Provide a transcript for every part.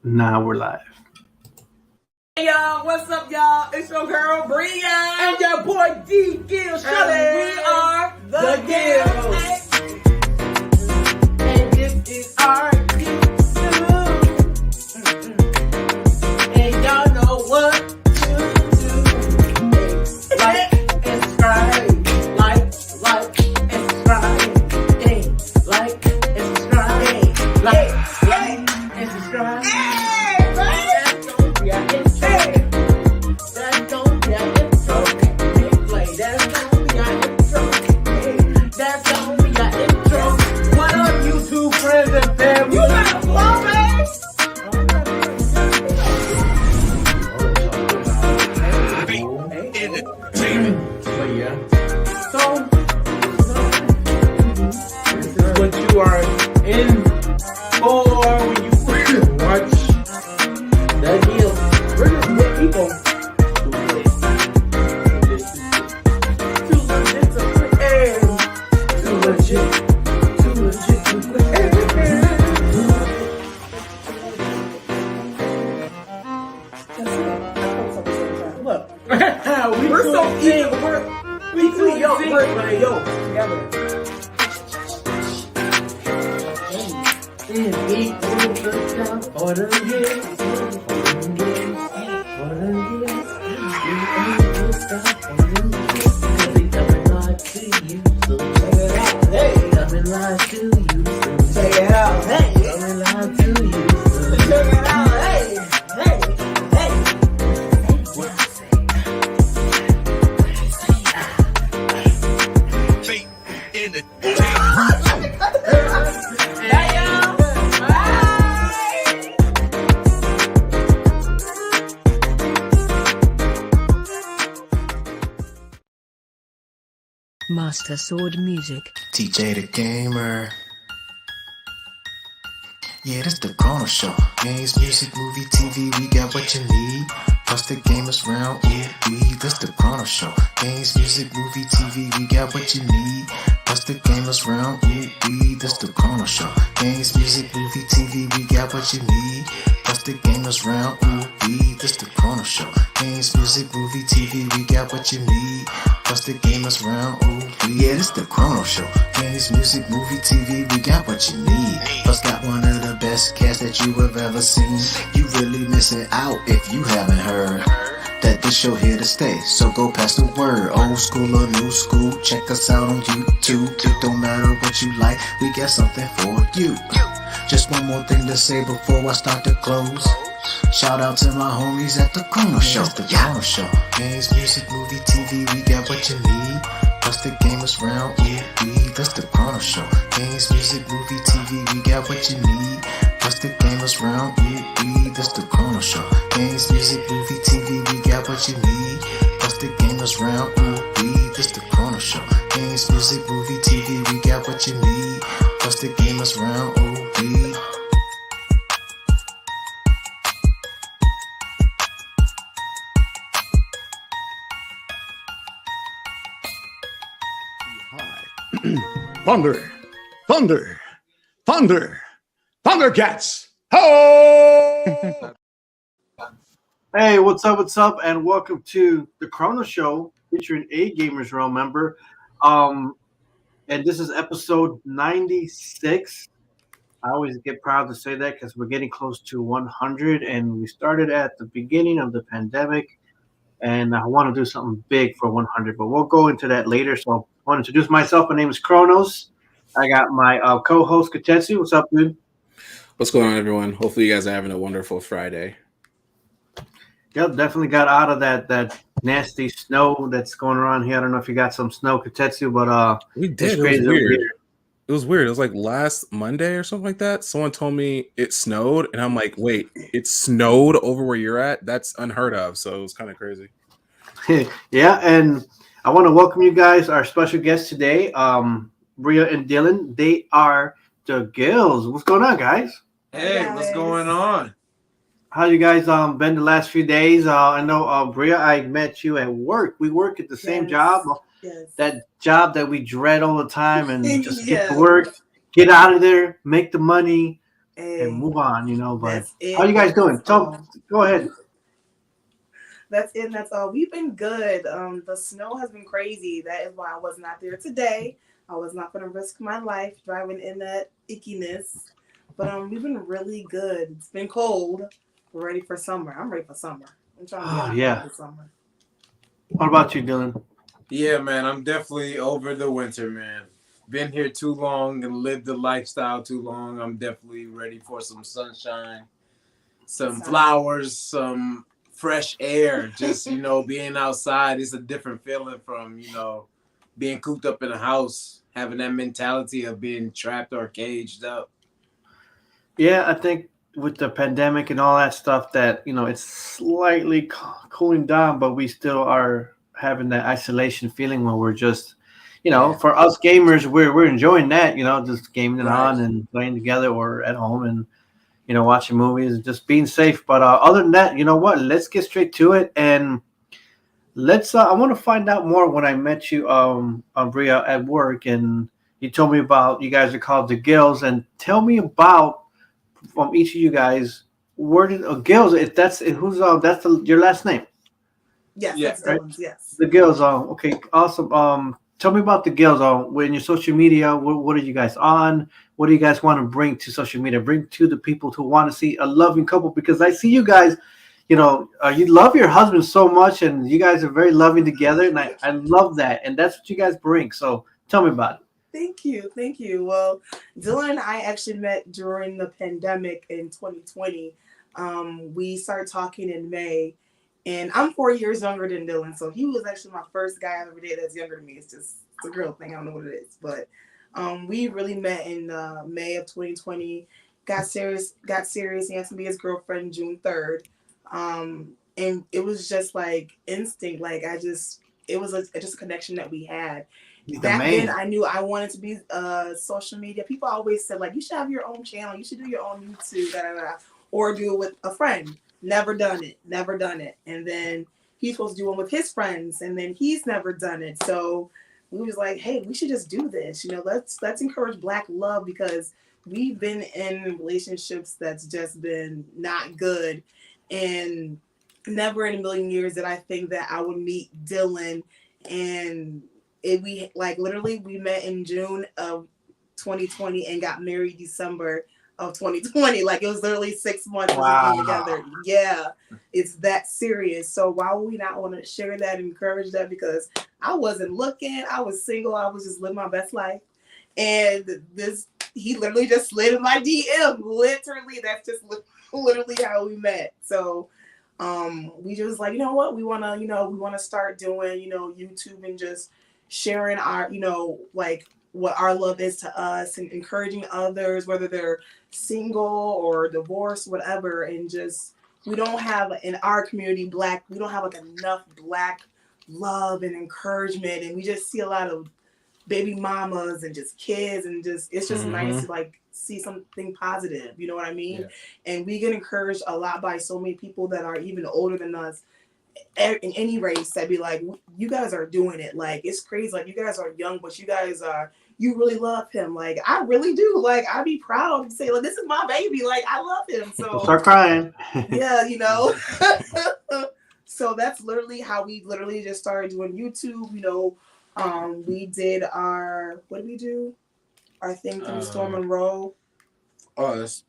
Now we're live. Hey y'all, what's up y'all? It's your girl Bria and your boy GILLS. And we are the GILLS. And this is our and y'all know what to do. Like and subscribe. Like and subscribe. Like and subscribe. Like and subscribe. What you are in for when you watch the GILLS. We're just good people. Too legit to quit. Too legit to quit. Look, we're so eating. We too young. We're yo together. And we will put down for the GILLS. Coming live to you, check it out, hey, coming live to you, check it out, hey, hey, hey. Feet in the MASTERSWORD music. TJ the Gamer. Yeah, this the Chronoz Show. Games, music, movie, TV, we got what you need. Plus the gamers round, ooh, this the Chronoz Show. Games, music, movie, TV, we got what you need. Plus the gamers round, ooh, this the Chronoz Show. Games, music, movie, TV, we got what you need. Plus the gamers round, ooh, this the Chronoz Show. Games, music, movie, TV, we got what you need. Plus the gamers round, ooh, yeah, this the Chronoz Show. Games, music, movie, TV, we got what you need. Plus got one of the best casts that you have ever seen. You really missing out if you haven't heard that this show here to stay. So go pass the word, old school or new school. Check us out on YouTube. It don't matter what you like, we got something for you. Just one more thing to say before I start to close. Shout out to my homies at the Chronoz Show. The Chronoz Show. Games, music, movie, TV, we got what you need. Plus the gamers round, ooh, that's the Chronoz Show. Games, music, movie, TV, we got what you need. Plus the gamers round, ooh, that's the Chronoz Show. Games, music, movie, TV, we got what you need. Plus the gamers round, ooh, that's the Chronoz Show. Games, music, movie, TV, we got what you need. Plus the gamers round, ooh, Thunder, thunder, thunder, Thundercats! Ho! Hey, what's up, and welcome to the Chronoz Show featuring a Gamers Realm member. And this is episode 96. I always get proud to say that because we're getting close to 100, and we started at the beginning of the pandemic, and I want to do something big for 100, but we'll go into that later. So I want to introduce myself. My name is Chronoz. I got my co-host KOTETSU. What's up, dude? What's going on, everyone? Hopefully you guys are having a wonderful Friday. Yep, definitely got out of that nasty snow that's going around here. I don't know if you got some snow, KOTETSU, but we did. It was weird. It was weird. It was like last Monday or something like that. Someone told me it snowed, and I'm like, wait, it snowed over where you're at? That's unheard of. So it was kind of crazy. Yeah, and I want to welcome you guys, our special guests today, Bria and Dylan. They are the GILLS. What's going on, guys? Hey, what's going on? How you guys been the last few days? I know, Bria, I met you at work. We work at the same job. Yes. That job that we dread all the time, and just get to work, get out of there, make the money, and move on, But That's it. how you guys doing? All. Go ahead. That's it. And that's all. We've been good. The snow has been crazy. That is why I was not there today. I was not going to risk my life driving in that ickiness. But we've been really good. It's been cold. We're ready for summer. I'm ready for summer. I'm trying to get out for summer. What about you, Dylan? Yeah, man, I'm definitely over the winter, man. Been here too long and lived the lifestyle too long. I'm definitely ready for some sunshine, some flowers, some fresh air. Just, being outside is a different feeling from, being cooped up in a house, having that mentality of being trapped or caged up. Yeah, I think with the pandemic and all that stuff that, it's slightly cooling down, but we still are having that isolation feeling where we're just, for us gamers, we're enjoying that, just gaming it on and playing together or at home and, watching movies and just being safe. But other than that, you know what? Let's get straight to it. And I want to find out more when I met you, Bria, at work. And you told me about, you guys are called the GILLS. And tell me about, from each of you guys, where did GILLS? If that's who's that's your last name. Yes, that's Dylan's. Yes, the GILLS. Okay, awesome. Tell me about the GILLS. When your social media, what are you guys on? What do you guys want to bring to social media? Bring to the people who want to see a loving couple, because I see you guys. You love your husband so much, and you guys are very loving together, and I love that, and that's what you guys bring. So tell me about it. Thank you. Well, Dylan and I actually met during the pandemic in 2020. We started talking in May, and I'm 4 years younger than Dylan, so he was actually my first guy I've ever dated that's younger than me. It's a girl thing. I don't know what it is, but we really met in May of 2020. Got serious. He asked me to be his girlfriend June 3rd. And it was just like instinct. Like it was just a connection that we had. Back then, I knew I wanted to be social media. People always said, like, you should have your own channel. You should do your own YouTube, or do it with a friend. Never done it. And then he's supposed to do one with his friends, and then he's never done it. So we was like, hey, we should just do this. Let's encourage Black love, because we've been in relationships that's just been not good. And never in a million years did I think that I would meet Dylan. And we met in June of 2020 and got married December of 2020. Like, it was literally 6 months together. Yeah, it's that serious. So why would we not want to share that and encourage that? Because I wasn't looking. I was single. I was just living my best life. And he literally just slid in my DM. Literally, that's just literally how we met. So we just like, you know what, we want to start doing, YouTube and just sharing our, like what our love is to us, and encouraging others, whether they're single or divorced, whatever. And just, we don't have in our community we don't have like enough Black love and encouragement, and we just see a lot of baby mamas and just kids, and just it's just nice to like see something positive, you know what I mean? Yeah. And we get encouraged a lot by so many people that are even older than us in any race, that be like, you guys are doing it. Like, it's crazy. Like, you guys are young, but you really love him. Like, I really do. Like, I'd be proud to say, like, this is my baby. Like, I love him. So start crying. Yeah, So that's literally how we literally just started doing YouTube. We did what did we do? Our thing through Storm and Roll. Oh, that's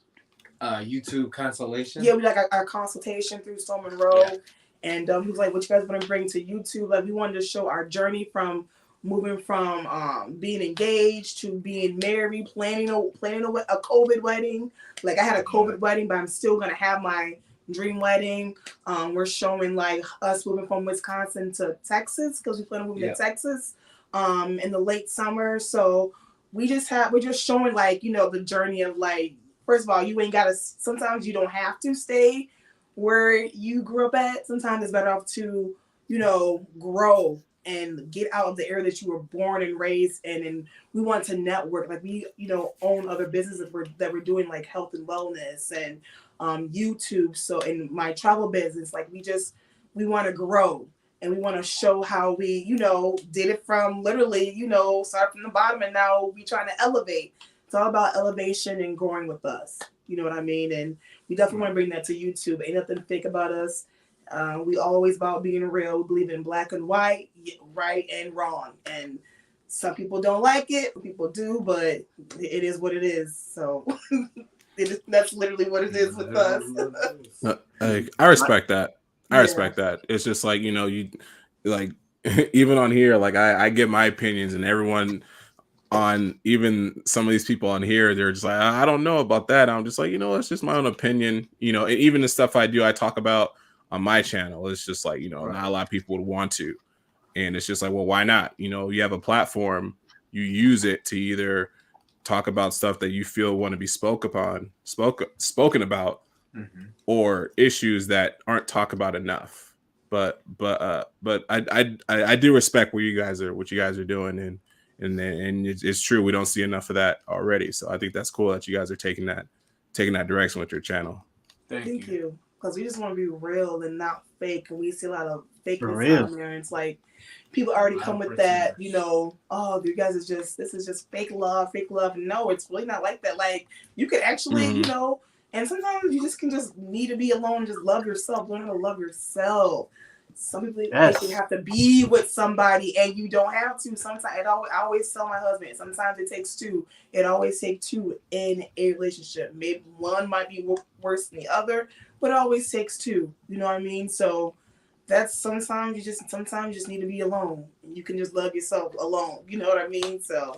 YouTube consultation. Yeah, we like our consultation through Storm and Roll. Yeah. And he was like, what you guys want to bring to YouTube? Like, we wanted to show our journey from moving from being engaged to being married, planning a COVID wedding. Like, I had a COVID wedding, but I'm still going to have my dream wedding. We're showing like us moving from Wisconsin to Texas, because we plan on moving to Texas in the late summer. So we're just showing like, the journey of like, first of all, you ain't gotta, sometimes you don't have to stay where you grew up at. Sometimes it's better off to, grow and get out of the area that you were born and raised in. And we want to network. Like, we, own other businesses that we're doing, like health and wellness and YouTube. So in my travel business, like, we want to grow, and we want to show how we, did it from literally, start from the bottom, and now we trying to elevate. It's all about elevation and growing with us. You know what I mean? And we definitely want to bring that to YouTube. Ain't nothing fake about us. We always about being real. We believe in black and white, right and wrong. And some people don't like it, people do, but it is what it is. So that's literally what it is with us. I respect that. I respect that. It's just like, you know, you like even on here, like I get my opinions, and everyone on, even some of these people on here, they're just like, I don't know about that. I'm just like, you know, it's just my own opinion. You know, and even the stuff I do, I talk about on my channel. It's just like, you know, not a lot of people would want to. And it's just like, well, why not? You know, you have a platform, you use it to either talk about stuff that you feel want to be spoken about, or issues that aren't talked about enough. But I do respect what you guys are doing, and it's true, we don't see enough of that already. So I think that's cool that you guys are taking that direction with your channel. Thank you. Because we just want to be real and not fake. And we see a lot of fakeness out there. And it's like people already come with that, you know, oh, you guys this is just fake love. No, it's really not like that. Like, you could actually, you know, and sometimes you just need to be alone, just love yourself, learn how to love yourself. Some people think you have to be with somebody, and you don't have to. Sometimes I always tell my husband, sometimes it takes two. It always takes two in a relationship. Maybe one might be worse than the other, but it always takes two. You know what I mean? So that's sometimes you just need to be alone, and you can just love yourself alone. You know what I mean? So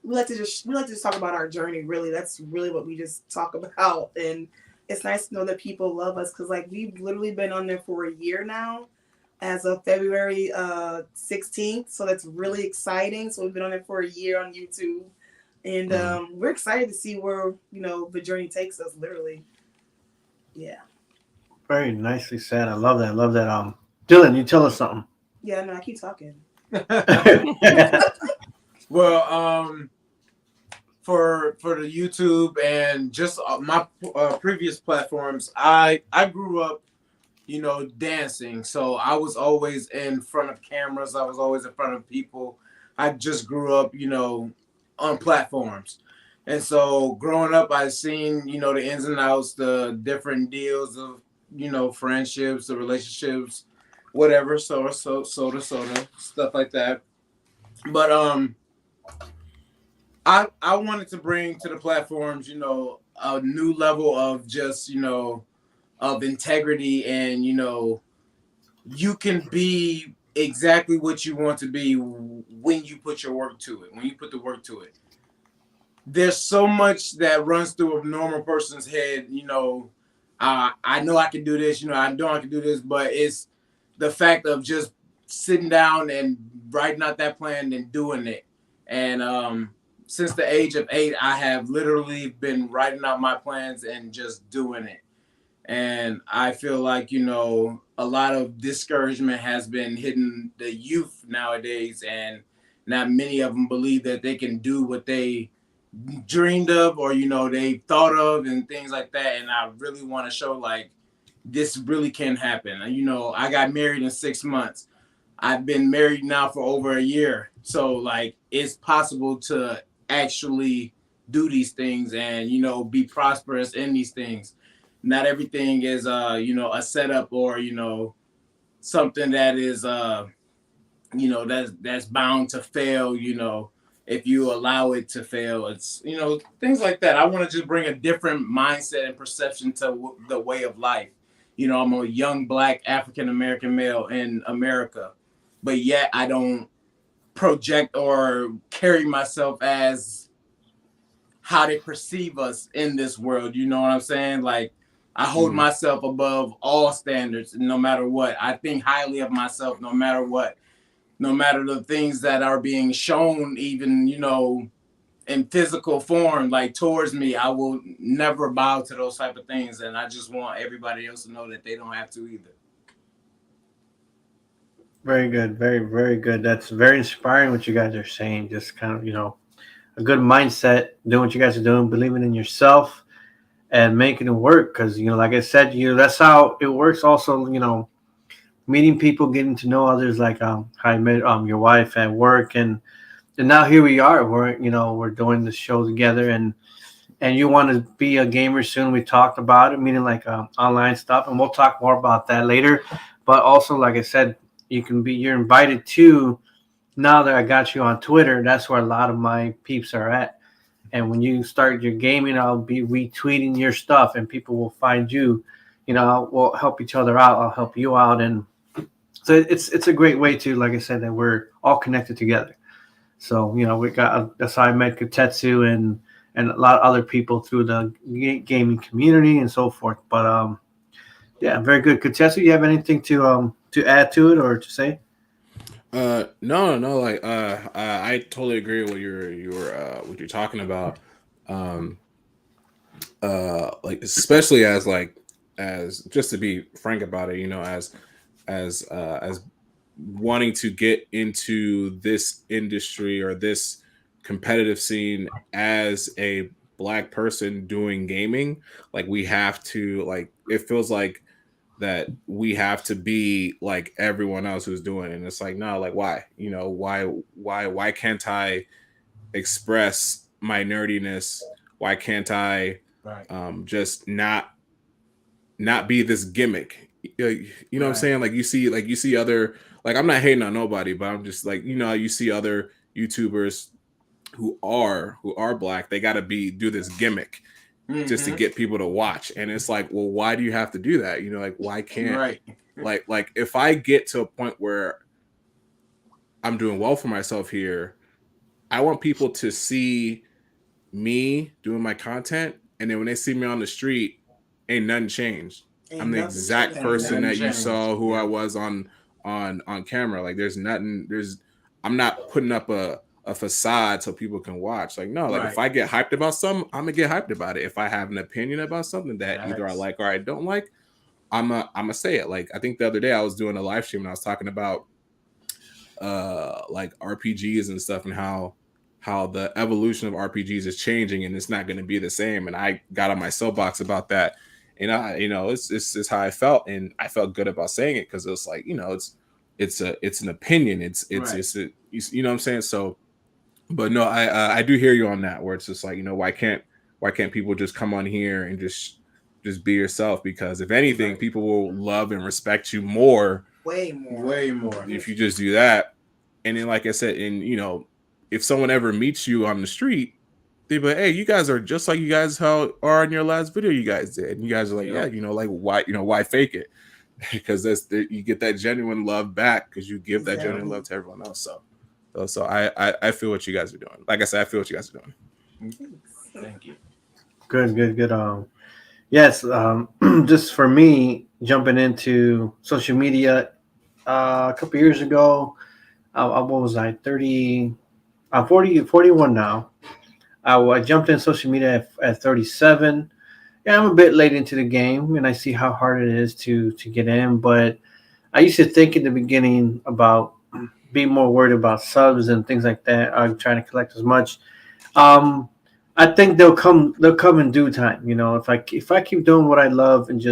we like to just talk about our journey. Really, that's really what we just talk about, and it's nice to know that people love us, because like we've literally been on there for a year now, as of February 16th. So that's really exciting. So we've been on there for a year on YouTube, and we're excited to see where, you know, the journey takes us. Literally, yeah. Very nicely said. I love that. Dylan, you tell us something. Yeah, no, I keep talking. Well, for the YouTube and just my previous platforms, I grew up, you know, dancing. So I was always in front of cameras. I was always in front of people. I just grew up, you know, on platforms. And so growing up, I've seen, you know, the ins and outs, the different deals of, you know, friendships, the relationships, whatever, soda, stuff like that. But I wanted to bring to the platforms, you know, a new level of just, you know, of integrity, and, you know, you can be exactly what you want to be when you put your work to it, when you put the work to it. There's so much that runs through a normal person's head, you know, I know I can do this, you know, I know I can do this, but it's the fact of just sitting down and writing out that plan and doing it. And since the age of 8, I have literally been writing out my plans and just doing it. And I feel like, you know, a lot of discouragement has been hitting the youth nowadays, and not many of them believe that they can do what they dreamed of, or, you know, they thought of, and things like that. And I really want to show, like, this really can happen. You know, I got married in 6 months. I've been married now for over a year. So, like, it's possible to actually do these things and, you know, be prosperous in these things. Not everything is, you know, a setup, or, you know, something that is, you know, that's bound to fail, you know, if you allow it to fail. It's, you know, things like that. I want to just bring a different mindset and perception to the way of life. You know, I'm a young Black African-American male in America, but yet I don't project or carry myself as how they perceive us in this world. You know what I'm saying? Like, I hold myself above all standards, no matter what. I think highly of myself, no matter what. No matter the things that are being shown, even, you know, in physical form, like towards me, I will never bow to those type of things. And I just want everybody else to know that they don't have to either. Very good. Very, very good. That's very inspiring what you guys are saying. Just kind of, you know, a good mindset, doing what you guys are doing, believing in yourself and making it work. Because, you know, like I said, you know, that's how it works. Also, you know, meeting people, getting to know others, like how I met your wife at work, and now here we are. We're, you know, we're doing this show together, and and you want to be a gamer soon, we talked about it, meaning like online stuff, and we'll talk more about that later. But also, like I said, you're invited to. Now that I got you on Twitter, that's where a lot of my peeps are at. And when you start your gaming, I'll be retweeting your stuff, and people will find you. You know, we'll help each other out. I'll help you out, and so it's a great way to, like I said, that we're all connected together. So you know, we got that's how I met Kotetsu and a lot of other people through the gaming community and so forth. But yeah, very good. Kotetsu, you have anything to add to it or to say? No, like I totally agree with what you're talking about. Like especially as just to be frank about it, you know, as wanting to get into this industry or this competitive scene as a Black person doing gaming, like we have to, like, it feels like that we have to be like everyone else who's doing it. And it's like, no, like, why, you know, why can't I express my nerdiness? Why can't I just not be this gimmick? You know what I'm saying? Like you see other, like, I'm not hating on nobody, but I'm just like, you know, you see other YouTubers who are Black, they got to do this gimmick just to get people to watch. And it's like, well, why do you have to do that? You know, like, why can't like if I get to a point where I'm doing well for myself here, I want people to see me doing my content, and then when they see me on the street, ain't nothing changed. I'm the exact person that you saw who I was on camera. Like I'm not putting up a facade so people can watch. Like, no, like if I get hyped about something, I'm gonna get hyped about it. If I have an opinion about something that either I like or I don't like, I'm gonna say it. Like, I think the other day I was doing a live stream and I was talking about like RPGs and stuff, and how the evolution of RPGs is changing and it's not going to be the same. And I got on my soapbox about that. And it's how I felt, and I felt good about saying it because it was like, you know, it's an opinion. It's you know what I'm saying? So, but no, I do hear you on that, where it's just like, you know, why can't people just come on here and just be yourself? Because if anything, people will love and respect you way more if you just do that. And then, like I said, and you know, if someone ever meets you on the street, they'd be like, hey, you guys are just like you guys how are in your last video you guys did. And you guys are like, yeah, you know, like, why fake it? Because you get that genuine love back because you give that genuine love to everyone else. So I feel what you guys are doing. Like I said, I feel what you guys are doing. Thank you. Good. Yes. Just for me, jumping into social media a couple years ago, what was I, 30? I'm 41 now. I jumped in social media at 37. Yeah, I'm a bit late into the game, and I see how hard it is to get in. But I used to think in the beginning about being more worried about subs and things like that. I'm trying to collect as much. I think they'll come in due time. You know, if I keep doing what I love and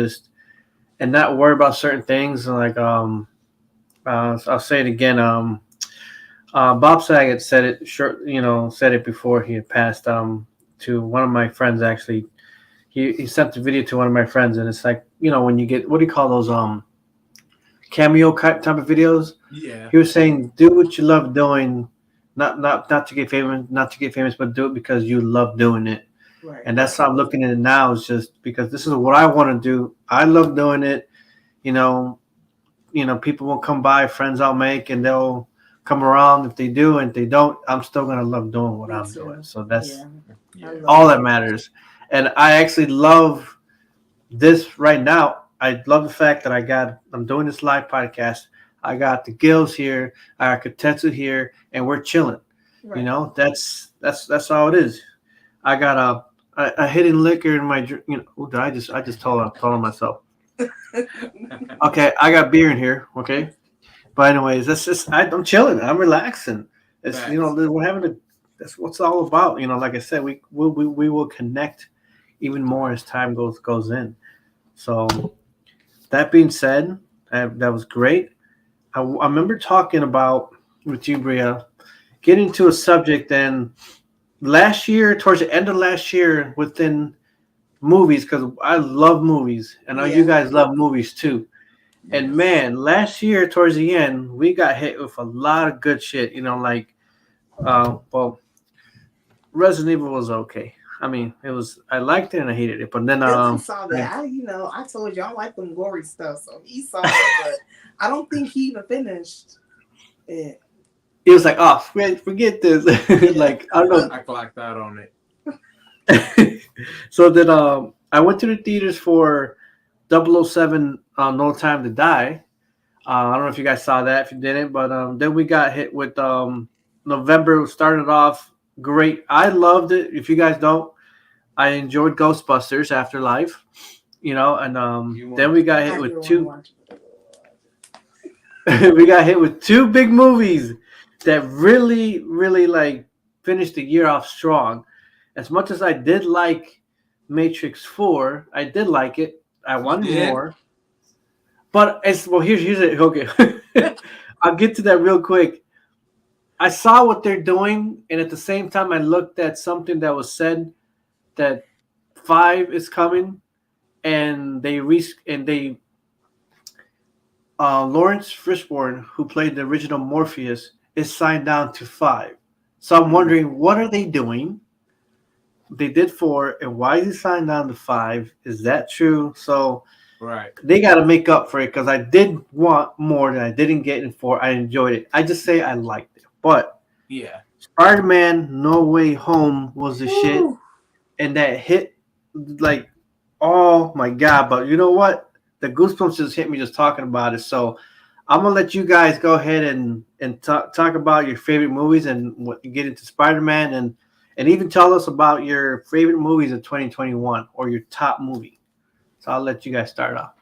not worry about certain things, like I'll say it again. Bob Saget said it before he had passed to one of my friends. Actually, he sent the video to one of my friends, and it's like, you know, when you get, what do you call those cameo type of videos? Yeah. He was saying, do what you love doing, not to get famous, but do it because you love doing it. Right. And that's how I'm looking at it now. It's just because this is what I want to do. I love doing it. You know, people will come by, friends I'll make, and they'll come around if they do, and if they don't, I'm still gonna love doing what I'm doing. So that's all that matters. And I actually love this right now. I love the fact that I'm doing this live podcast. I got the GILLS here, I got Kotetsu here, and we're chilling. Right. You know, that's how it is. I got a hidden liquor in my, you know, I just told on myself. Okay, I got beer in here. Okay. But anyways, I'm chilling. I'm relaxing. It's, you know, that's what it's all about. You know, like I said, we will connect even more as time goes in. So that being said, that was great. I remember talking about with you, Bria, getting to a subject and last year, towards the end of last year, within movies, because I love movies, and I know you guys love movies too. And man, last year towards the end, we got hit with a lot of good shit. You know, like, well, Resident Evil was okay. I mean, it was. I liked it and I hated it, but then Dylan saw that. I told you I don't like them gory stuff, so he saw it, but I don't think he even finished it. He was like, "Oh, forget this." Like, I don't know. I clocked out on it. So then, I went to the theaters for 007, No Time to Die. I don't know if you guys saw that. If you didn't, but then we got hit with November. Started off great. I loved it. If you guys don't, I enjoyed Ghostbusters Afterlife. You know, and then we got hit with two. We got hit with two big movies that really, really like finished the year off strong. As much as I did like Matrix 4, I did like it. I wanted more. But here's it. Okay. I'll get to that real quick. I saw what they're doing, and at the same time I looked at something that was said that 5 is coming, and Lawrence Fishburne, who played the original Morpheus, is signed down to 5. So I'm wondering, what are they doing? They did 4, and why is he signed down to 5? Is that true? So they got to make up for it, because I did want more than I didn't get in 4. I enjoyed it. I just say I liked it. But Spider-Man No Way Home was the shit, and that hit like, oh my God. But you know what? The goosebumps just hit me just talking about it. So I'm gonna let you guys go ahead and talk about your favorite movies and get into Spider-Man, and even tell us about your favorite movies of 2021 or your top movie. So I'll let you guys start off.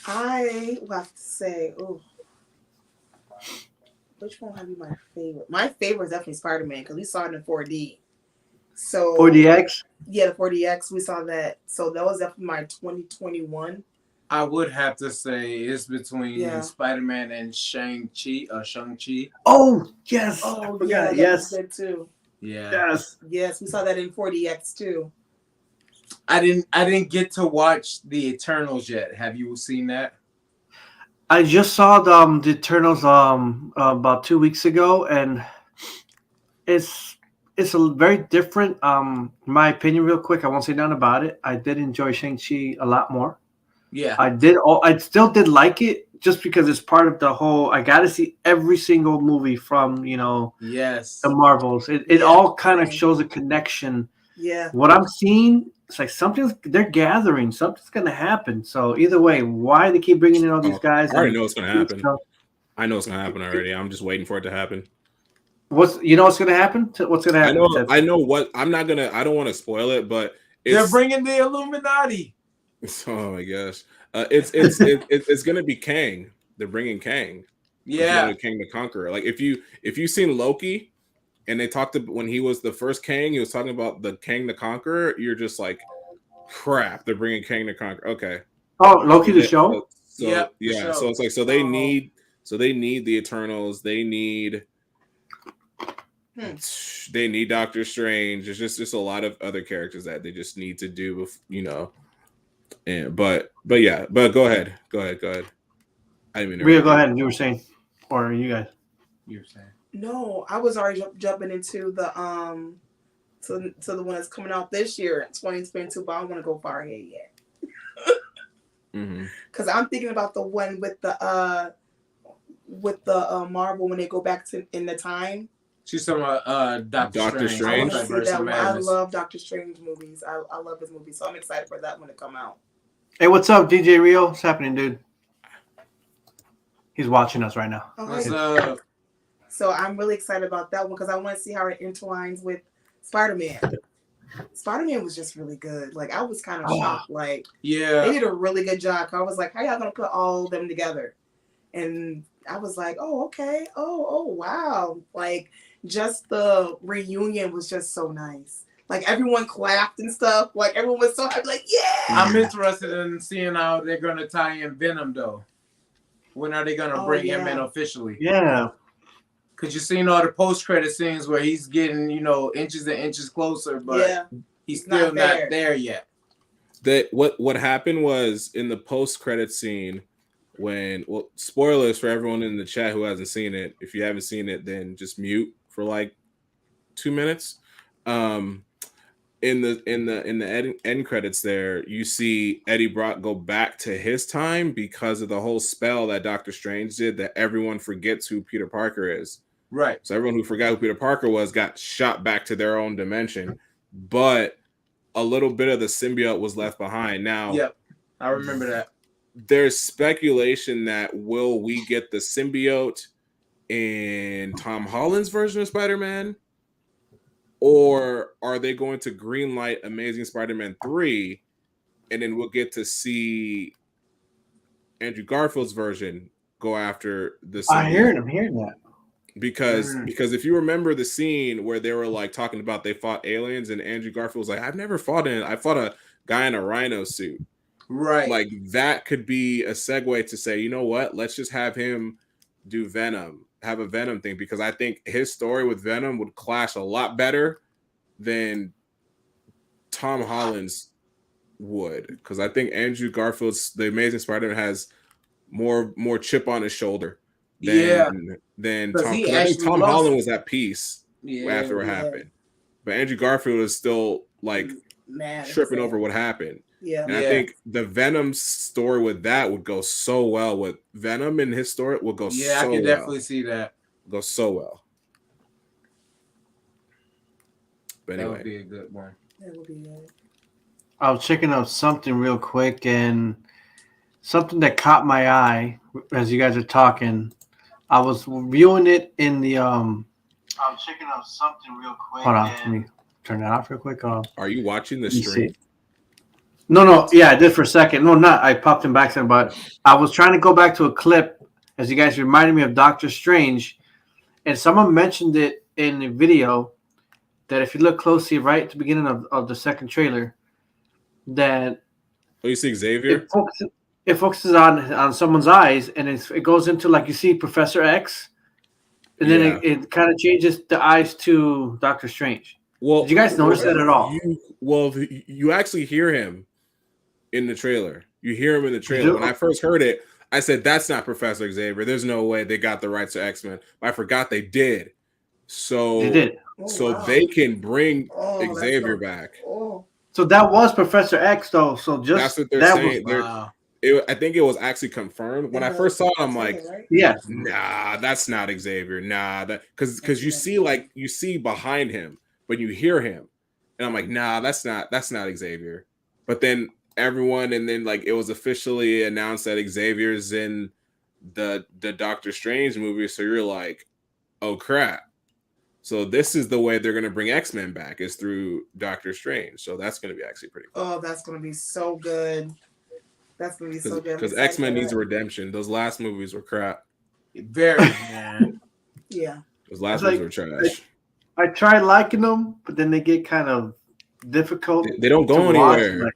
I will have to say, which one would be my favorite? My favorite is definitely Spider-Man, because we saw it in 4D. So 4DX? Yeah, the 4DX. We saw that. So that was definitely my 2021. I would have to say it's between Spider-Man and Shang-Chi. Oh, yes. Oh, yeah. That Yes. was good too. Yeah. Yes, we saw that in 4DX too. I didn't get to watch the Eternals yet. Have you seen that? I just saw the Eternals about 2 weeks ago, and it's a very different. In my opinion, real quick, I won't say nothing about it. I did enjoy Shang-Chi a lot more. Yeah, I still did like it, just because it's part of the whole. I got to see every single movie from the Marvels. It all kind of shows a connection. Yeah. What I'm seeing, it's like they're gathering. Something's gonna happen. So either way, why they keep bringing in all these guys? I already know it's gonna happen. I know it's gonna happen already. I'm just waiting for it to happen. What's gonna happen? What's gonna happen? I know what. I don't want to spoil it, but they're bringing the Illuminati. Oh my gosh! It's gonna be Kang. They're bringing Kang. Yeah, Kang the Conqueror. Like if you've seen Loki, and they talked about when he was the first Kang, he was talking about the Kang the Conqueror. You're just like, crap. They're bringing Kang the Conqueror. Okay. Oh, Loki the show. So it's like they need the Eternals. They need Doctor Strange. There's just a lot of other characters that they just need to do. And but go ahead. I didn't mean to. Rhea, go ahead. You were saying, or you guys? You were saying. No, I was already jumping into the to the one that's coming out this year in 2022, but I don't want to go far ahead yet. Because I'm thinking about the one with the Marvel when they go back to in the time. She's talking about Doctor Strange. I love Doctor Strange movies. I love his movies, so I'm excited for that one to come out. Hey, what's up, DJ Rio? What's happening, dude? He's watching us right now. What's up? So I'm really excited about that one because I want to see how it intertwines with Spider-Man. Spider-Man was just really good. Like I was kind of shocked. Like they did a really good job. I was like, how y'all gonna put all of them together? And I was like, oh, okay. Oh, wow. Like just the reunion was just so nice. Like everyone clapped and stuff. Like everyone was so happy. Like, yeah. I'm interested in seeing how they're gonna tie in Venom though. When are they gonna bring him in officially? Yeah. Because you've seen all the post-credit scenes where he's getting, inches and inches closer, but he's still not there yet. What happened was in the post-credit scene spoilers for everyone in the chat who hasn't seen it. If you haven't seen it, then just mute for like 2 minutes. In the end credits there, you see Eddie Brock go back to his time because of the whole spell that Doctor Strange did that everyone forgets who Peter Parker is. Right. So everyone who forgot who Peter Parker was got shot back to their own dimension, but a little bit of the symbiote was left behind. Now, yep, I remember that. There's speculation that will we get the symbiote in Tom Holland's version of Spider-Man? Or are they going to greenlight Amazing Spider-Man 3 and then we'll get to see Andrew Garfield's version go after the symbiote? I'm hearing that. Because if you remember the scene where they were like talking about they fought aliens and Andrew Garfield was like, I fought a guy in a rhino suit. Right. Like that could be a segue to say, you know what? Let's just have him do Venom, have a Venom thing, because I think his story with Venom would clash a lot better than Tom Holland's would. Because I think Andrew Garfield's The Amazing Spider-Man has more chip on his shoulder than Tom. I think Tom Holland was at peace after it happened. But Andrew Garfield is still like tripping over what happened. Yeah. And I think the Venom story with that would go so well. With Venom and his story will go so well. Yeah, I can definitely see that. Go so well. But anyway. That would be a good one. That would be good. I was checking out something real quick, and something that caught my eye as you guys are talking. I was viewing it in the I was checking out something real quick. Hold on, let me turn that off real quick. Are you watching the stream? No, yeah, I did for a second. No, not. I popped in back there, but I was trying to go back to a clip as you guys reminded me of Doctor Strange, and someone mentioned it in the video that if you look closely right at the beginning of the second trailer, that you see Xavier? It focuses on someone's eyes, and it goes into, like, you see Professor X, and then it kind of changes the eyes to Doctor Strange. Well, did you guys notice that at all? You actually hear him in the trailer. You hear him in the trailer. When I first heard it, I said, that's not Professor Xavier. There's no way they got the rights to X-Men. But I forgot they did. So they did. They can bring Xavier back. So that was Professor X, though. So just that's what they're saying. I think it was actually confirmed. When I first saw it, I'm like, nah, that's not Xavier. Nah, because you see behind him, but you hear him, and I'm like, nah, that's not Xavier. But then like it was officially announced that Xavier's in the Doctor Strange movie, so you're like, oh crap. So this is the way they're gonna bring X-Men back, is through Doctor Strange. So that's gonna be actually pretty cool. Oh, that's gonna be so good. That's gonna be so good. Because X-Men needs a redemption. Those last movies were crap. Very man. Yeah. Those last movies were trash. I tried liking them, but then they get kind of difficult. They don't go anywhere.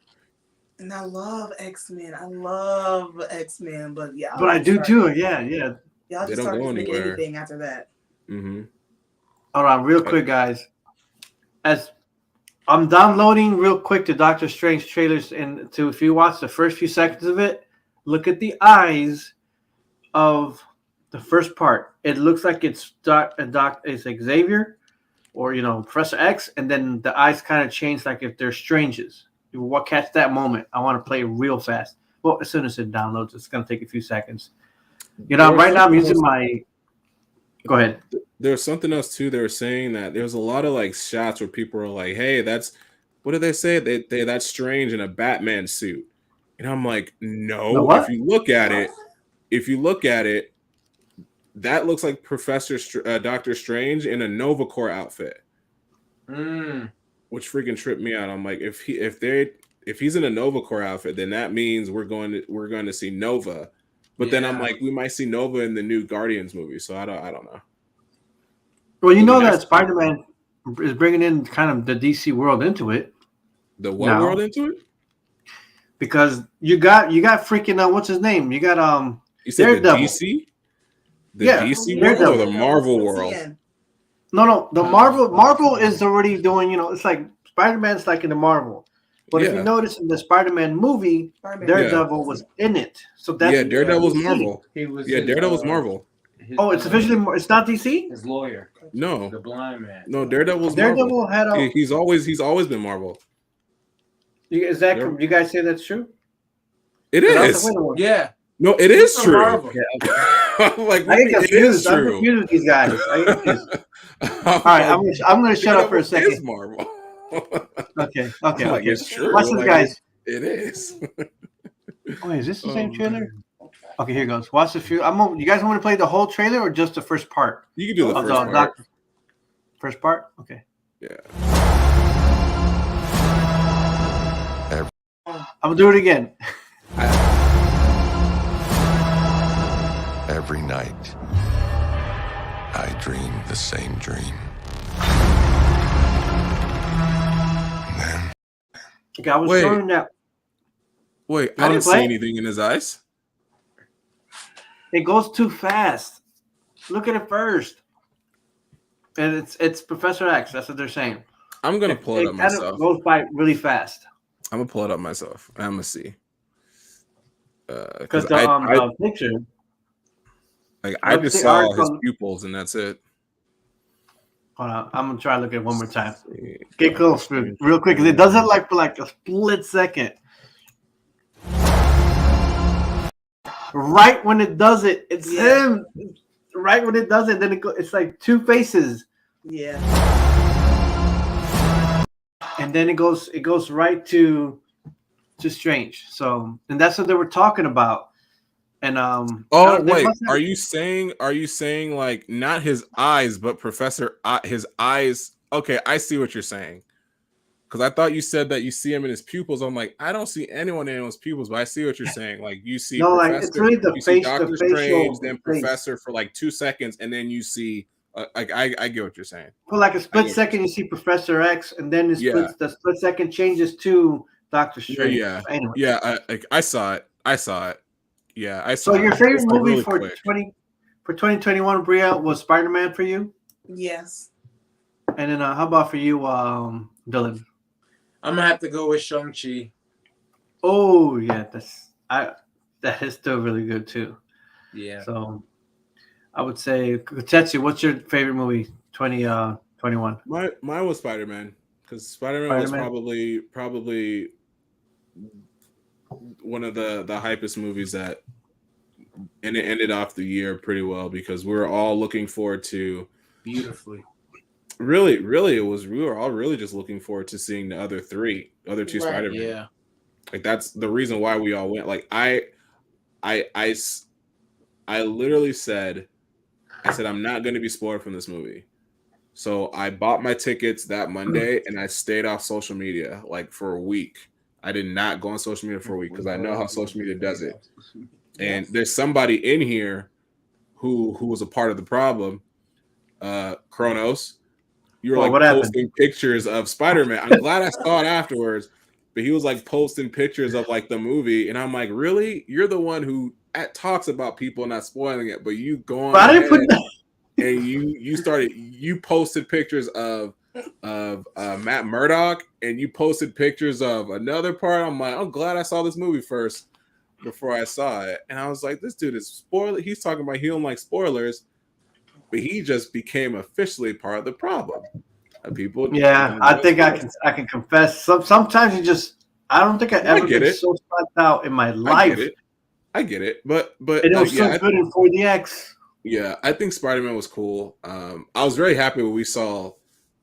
And I love X-Men. But yeah. But I do too. Yeah. Y'all just start making anything after that. Mm-hmm. Hold on, real quick, guys. As I'm downloading real quick the Doctor Strange trailers, and if you watch the first few seconds of it, look at the eyes of the first part. It looks like it's Xavier, or Professor X, and then the eyes kind of change, like if they're Stranges. What catch that moment? I want to play real fast. Well, as soon as it downloads, it's gonna take a few seconds. Right now I'm using my. Go ahead. There's something else too. They were saying that there's a lot of like shots where people are like, "Hey, that's what did they say? That's Strange in a Batman suit," and I'm like, "No." If you look at it, that looks like Doctor Strange in a Nova Corps outfit, which freaking tripped me out. I'm like, if he's in a Nova Corps outfit, then that means we're going to see Nova. But then I'm like, we might see Nova in the new Guardians movie, so I don't know. Well, that Spider-Man is bringing in kind of the DC world into it. The what world into it? Because you got freaking what's his name? You got You said the DC? The Yeah, DC they're world or the- the Marvel world? No. The Marvel is already doing. It's like Spider-Man's like in the Marvel. But if you Yeah. notice in the Spider-Man movie, Daredevil was in it. So that's Yeah, Daredevil's DC. Marvel. He was Yeah, Daredevil's Marvel. Oh, it's officially it's not DC. his lawyer, No, the blind man. no, Daredevil's Marvel. Daredevil had a. He's always been Marvel. Is that you guys say that's true? It But is. wait a minute. Yeah, No, it is from true. Marvel. Like I get it is confused. I'm true. confused with these guys. I get confused. All right, I'm gonna shut up for a Daredevil is second. Marvel. Okay. Like, it's true. Watch this, Like, guys. It is. Oh, is this the same Oh, trailer? Okay, here goes. Watch the few. You guys want to play the whole trailer or just the first part? You can do the Of first the part. First part? Okay. Yeah. I'm gonna do it again. Every night, I dream the same dream. And then Okay, I was Wait. showing that Wait, I wanna didn't see play? anything in his eyes. it goes too fast. Look at it first. And it's Professor X. That's what they're saying. I'm gonna pull it up kind myself. of goes by really fast. I'm gonna pull it up myself. I'm gonna see. Because I the picture. I just the saw article- his pupils and that's it. Hold on, I'm gonna try to look at it one more time. Get close, real quick, because it does it like for like a split second. Right when it does it, it's him. Right when it does it, then it's like two faces, Yeah. and then it goes right to Strange. So, and that's what they were talking about. And Oh they wait, must have- are you saying like not his eyes, but his eyes? Okay, I see what you're saying. Because I thought you said that you see him in his pupils. I'm like, I don't see anyone in his pupils, but I see what you're saying. Like you see, No, like, Professor, it's really the you see face- Doctor the facial Strange, then face. Professor for like 2 seconds, and then you see. Like I get what you're saying. for like a I split get second, you see Professor X, and then the split second changes to Doctor Strange. Yeah. Anyway. Yeah, I saw it. Yeah, I saw. So your it. favorite It's, like, movie really for quick. 2021, Bria, was Spider-Man for you? Yes. And then how about for you, Dylan? I'm gonna have to go with Shang-Chi. Oh yeah, that is still really good too. Yeah. So I would say KOTETSU, what's your favorite movie 2021? Mine was Spider-Man because Spider-Man was probably one of the hypest movies that, and it ended off the year pretty well because we were all looking forward to. Beautifully. Really, it was. We were all really just looking forward to seeing the other two Right, Spider-Man. Yeah. Like that's the reason why we all went. Like I literally said, I'm not going to be spoiled from this movie. So I bought my tickets that Monday and I stayed off social media like for a week. I did not go on social media for a week because I know how social media does it. And there's somebody in here who was a part of the problem. Chronoz, you were like posting pictures of Spider-Man. I'm glad I saw it afterwards, but he was like posting pictures of like the movie, and I'm like, really? You're the one who talks about people not spoiling it, but you go on and you posted pictures of Matt Murdock, and you posted pictures of another part. I'm like, I'm glad I saw this movie first before I saw it, and I was like, this dude is spoiler. He's talking about he don't like spoilers. But he just became officially part of the problem. People, I think I can confess. Sometimes I don't think I ever been so stressed out in my life. I get it, but and it was so good in 4DX. Yeah, I think Spider-Man was cool. I was very happy when we saw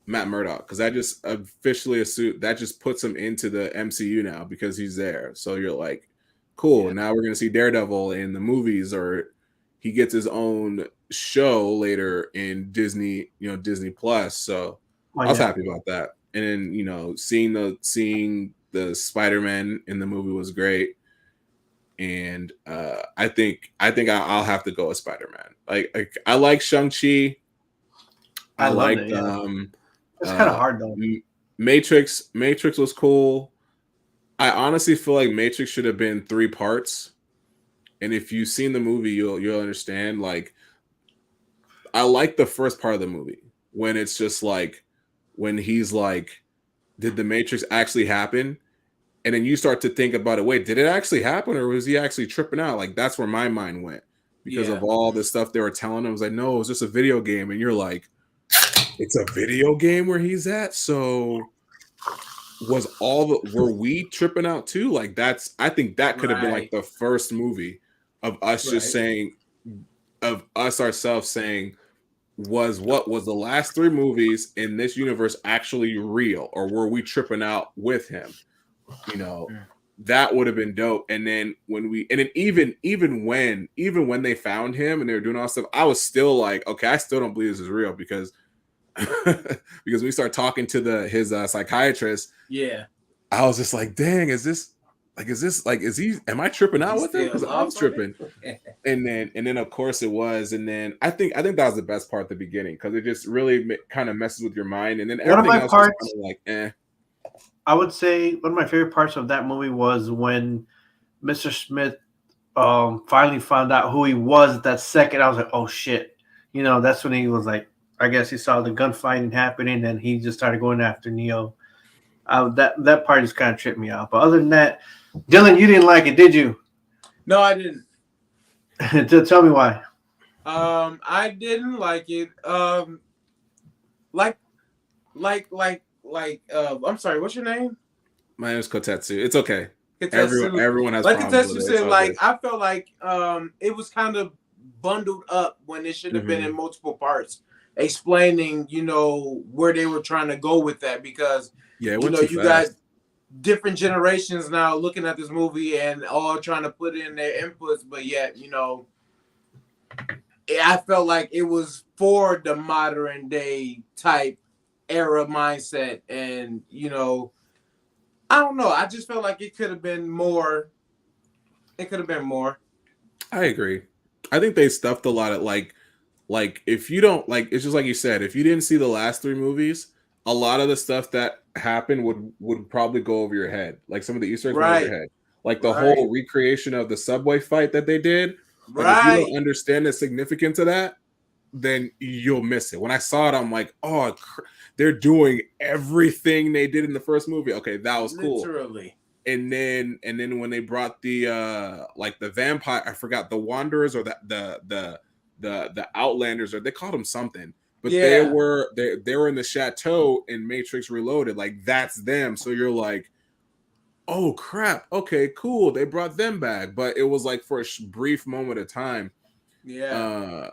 Matt Murdock because I just officially assumed that just puts him into the MCU now because he's there. So you're like, cool. Now we're gonna see Daredevil in the movies, or he gets his own show later in Disney, Disney Plus. So I was happy about that. And then, seeing the Spider-Man in the movie was great. And I think I'll have to go with Spider-Man. Like I like Shang-Chi. I liked it's kind of hard though. Matrix was cool. I honestly feel like Matrix should have been 3 parts. And if you've seen the movie, you'll understand. Like I like the first part of the movie when it's just like when he's like, did the Matrix actually happen? And then you start to think about it. Wait, did it actually happen, or was he actually tripping out? Like that's where my mind went because of all the stuff they were telling him. I was like, no, it was just a video game, and you're like, it's a video game where he's at. So were we tripping out too? Like I think that could have been like the first movie of us just saying, of us ourselves saying, was the last 3 movies in this universe actually real, or were we tripping out with him? You know, that would have been dope. And then even when they found him and they were doing all that stuff, I was still like, okay, I still don't believe this is real because because we start talking to his psychiatrist. Yeah, I was just like, dang, am I tripping out with him? Because I was tripping. and then of course it was. And then I think that was the best part at the beginning because it just really kind of messes with your mind. And then everything else was kind of like, eh. I would say one of my favorite parts of that movie was when Mr. Smith finally found out who he was at that second. I was like, oh shit. You know, that's when he was like, I guess he saw the gunfighting happening and he just started going after Neo. That part just kind of tripped me out. But other than that, Dylan, you didn't like it, did you? No, I didn't. Tell me why. I didn't like it. I'm sorry, what's your name? My name is Kotetsu. It's okay. Kotetsu. Everyone has like problems Kotetsu with said, it. like I felt like it was kind of bundled up when it should have been in multiple parts, explaining, you know, where they were trying to go with that because you know you got different generations now looking at this movie and all trying to put in their inputs, but yet, you know, I felt like it was for the modern day type era mindset, and you know, I don't know. I just felt like it could have been more. It could have been more. I agree. I think they stuffed a lot of like if you don't like, it's just like you said, if you didn't see the last 3 movies, a lot of the stuff that happened would probably go over your head. Like some of the Easter eggs went over your head. Like the whole recreation of the subway fight that they did. Like if you don't understand the significance of that, then you'll miss it. When I saw it, I'm like, oh, they're doing everything they did in the first movie. Okay, that was cool. Literally. And then when they brought the like the vampire, I forgot, the Wanderers or the Outlanders, or they called them something. But they were in the chateau in Matrix Reloaded. Like that's them. So you're like, oh crap. Okay, cool. They brought them back, but it was like for a brief moment of time. Yeah.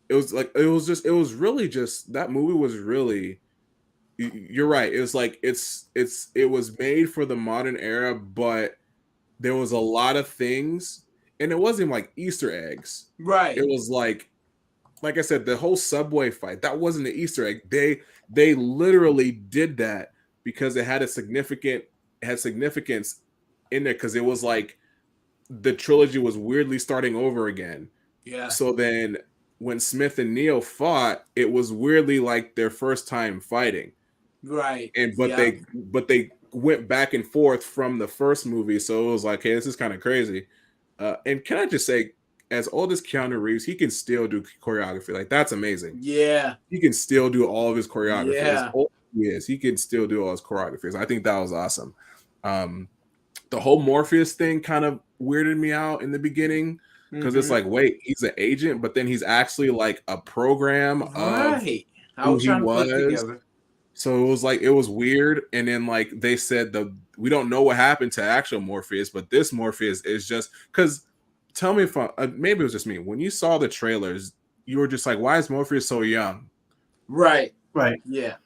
It was really just that movie was really. You're right. It was like it was made for the modern era, but there was a lot of things, and it wasn't like Easter eggs. Right. It was like I said, the whole subway fight, that wasn't an Easter egg. They literally did that because it had significance in there, because it was like the trilogy was weirdly starting over again. Yeah. So then when Smith and Neo fought, it was weirdly like their first time fighting. Right. And but they went back and forth from the first movie, so it was like, hey, this is kind of crazy. And can I just say, as old as Keanu Reeves, he can still do choreography. Like that's amazing. Yeah. He can still do all of his choreography. Yeah. As old as he is, he can still do all his choreographies. I think that was awesome. The whole Morpheus thing kind of weirded me out in the beginning. Because it's like, wait, he's an agent, but then he's actually like a program of who he was. So it was like, it was weird. And then like they said, we don't know what happened to actual Morpheus, but this Morpheus is just, because tell me if maybe it was just me. When you saw the trailers, you were just like, why is Morpheus so young? Right. Right. Yeah.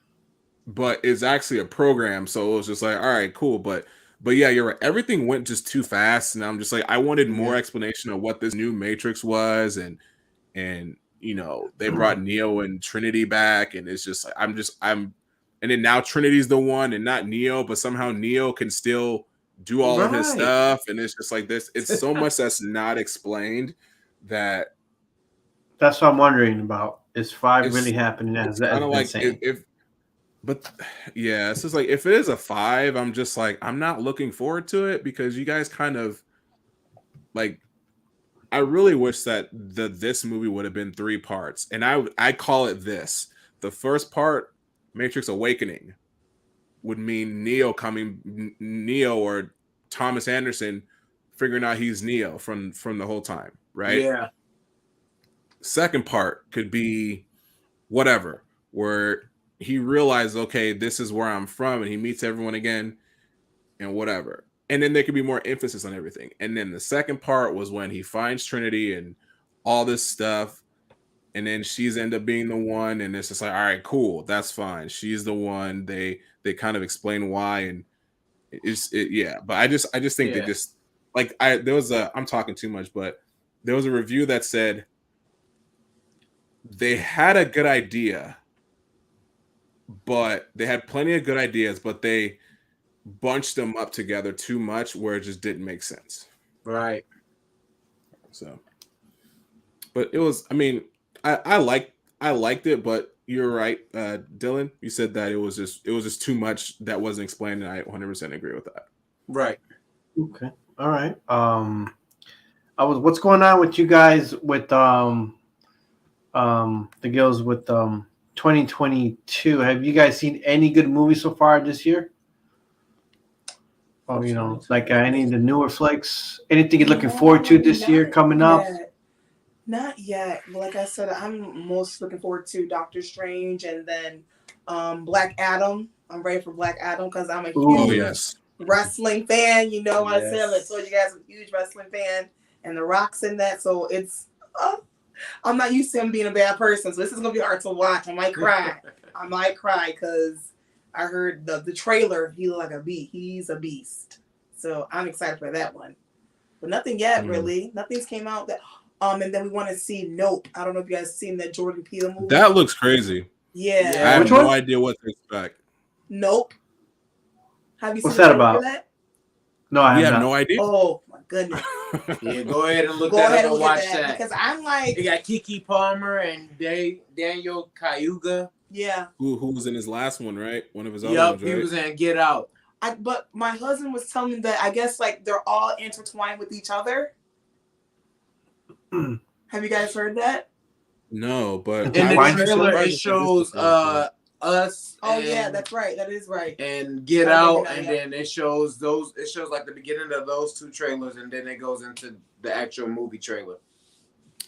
But it's actually a program. So it was just like, all right, cool. But yeah, you're right. Everything went just too fast, and I'm just like, I wanted more explanation of what this new Matrix was, and you know, they brought Neo and Trinity back, and it's just like and then now Trinity's the one and not Neo, but somehow Neo can still do all of his stuff, and it's just like this. It's so much that's not explained that's what I'm wondering about. Is 5 really happening? It's kind of like But yeah, it's just like, if it is a 5, I'm just like, I'm not looking forward to it, because you guys kind of like I really wish that this movie would have been 3 parts, and I call it this. The first part, Matrix Awakening, would mean Neo or Thomas Anderson figuring out he's Neo from the whole time, right? Yeah. Second part could be whatever, where he realized, okay, this is where I'm from, and he meets everyone again, and whatever. And then there could be more emphasis on everything. And then the second part was when he finds Trinity and all this stuff, and then she's end up being the one, and it's just like, all right, cool, that's fine. She's the one. They kind of explain why, and yeah. But I just think they just like I'm talking too much, but there was a review that said they had a good idea, but they had plenty of good ideas, but they bunched them up together too much where it just didn't make sense. Right. So, but it was, I mean, I liked it, but you're right, Dylan. You said that it was just too much that wasn't explained, and I 100% agree with that. Right. Okay. All right. What's going on with you guys with the GILLS with 2022? Have you guys seen any good movies so far this year? You know, like any of the newer flicks? Anything you're looking forward to this year coming up? Not yet. Like I said, I'm most looking forward to Doctor Strange and then Black Adam. I'm ready for Black Adam because I'm a huge wrestling fan. You know, I said I told you guys I'm a huge wrestling fan, and The Rock's in that. So it's I'm not used to him being a bad person, so this is gonna be hard to watch. I might cry. Because I heard the trailer. He looked like a beast. He's a beast. So I'm excited for that one. But nothing yet, really. Nothing's came out that. And then we want to see Nope. I don't know if you guys seen that Jordan Peele movie. That looks crazy. Yeah. I have no idea what to expect. Nope. Have you seen What's that about? No, I have no idea. Oh my goodness. Yeah, go ahead and look that up and watch that. Because I'm like, you got Keke Palmer and Daniel Cayuga. Yeah. Who was in his last one, right? One of his other ones, right? He was in Get Out. But my husband was telling me that I guess like they're all intertwined with each other. Have you guys heard that? No, but in the trailer it shows us. Oh yeah, that's right. That is right. And Get Out, and then it shows those. It shows like the beginning of those 2 trailers, and then it goes into the actual movie trailer.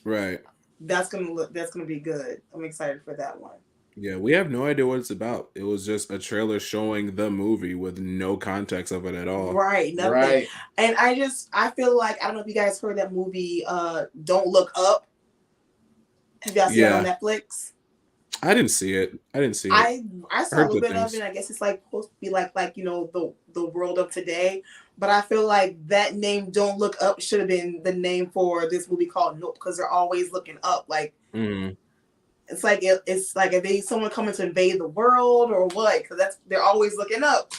Right. That's gonna be good. I'm excited for that one. Yeah, we have no idea what it's about. It was just a trailer showing the movie with no context of it at all. Right, nothing. Right. And I feel like, I don't know if you guys heard that movie, Don't Look Up. Have y'all seen it on Netflix? I didn't see it. I saw a little bit of it. I guess it's like supposed to be like you know the world of today. But I feel like that name Don't Look Up should have been the name for this movie called Nope, because they're always looking up. Like. It's like if someone coming to invade the world or what? Because they're always looking up.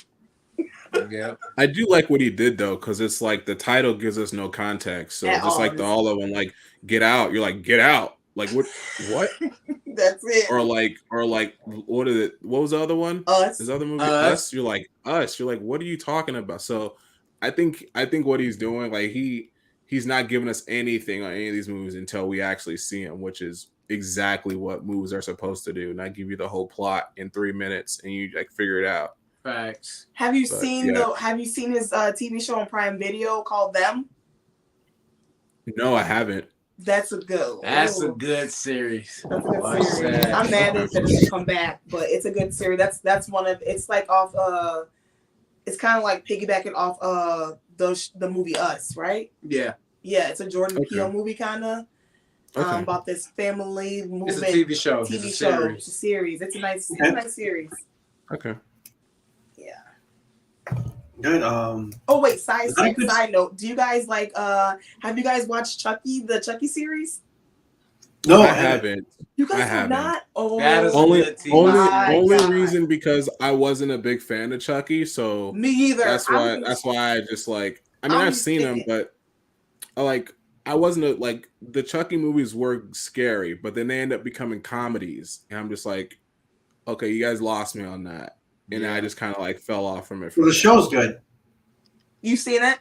Yeah, I do like what he did though, because it's like the title gives us no context. So just like the all of them, like Get Out, you're like, get out. Like what? That's it. Or like what is it? What was the other one? Us. His other movie, Us. You're like Us. You're like, what are you talking about? So I think what he's doing, like he's not giving us anything on any of these movies until we actually see him, which is exactly what movies are supposed to do, not give you the whole plot in 3 minutes and you like figure it out. Facts. Have you seen his TV show on Prime Video called Them? No, I haven't. That's a good. That's a good series. That's a good series. I'm mad that it didn't come back, but it's a good series. That's one of. It's like off. It's kind of like piggybacking off the movie Us, right? Yeah. Yeah, it's a Jordan Peele movie kind of. About this family movement. It's a TV show. It's a series. It's a nice series. Okay. Yeah. Good. Oh wait, side note. Do you guys like? Have you guys watched Chucky, the Chucky series? No, I haven't. You guys have not? Oh, that is only reason because I wasn't a big fan of Chucky, so me either. That's why I just like. I mean, I've seen them, but I wasn't like the Chucky movies were scary, but then they end up becoming comedies, and I'm just like, okay, you guys lost me on that, and I just kind of like fell off from it. Well, the show's good. You seen it?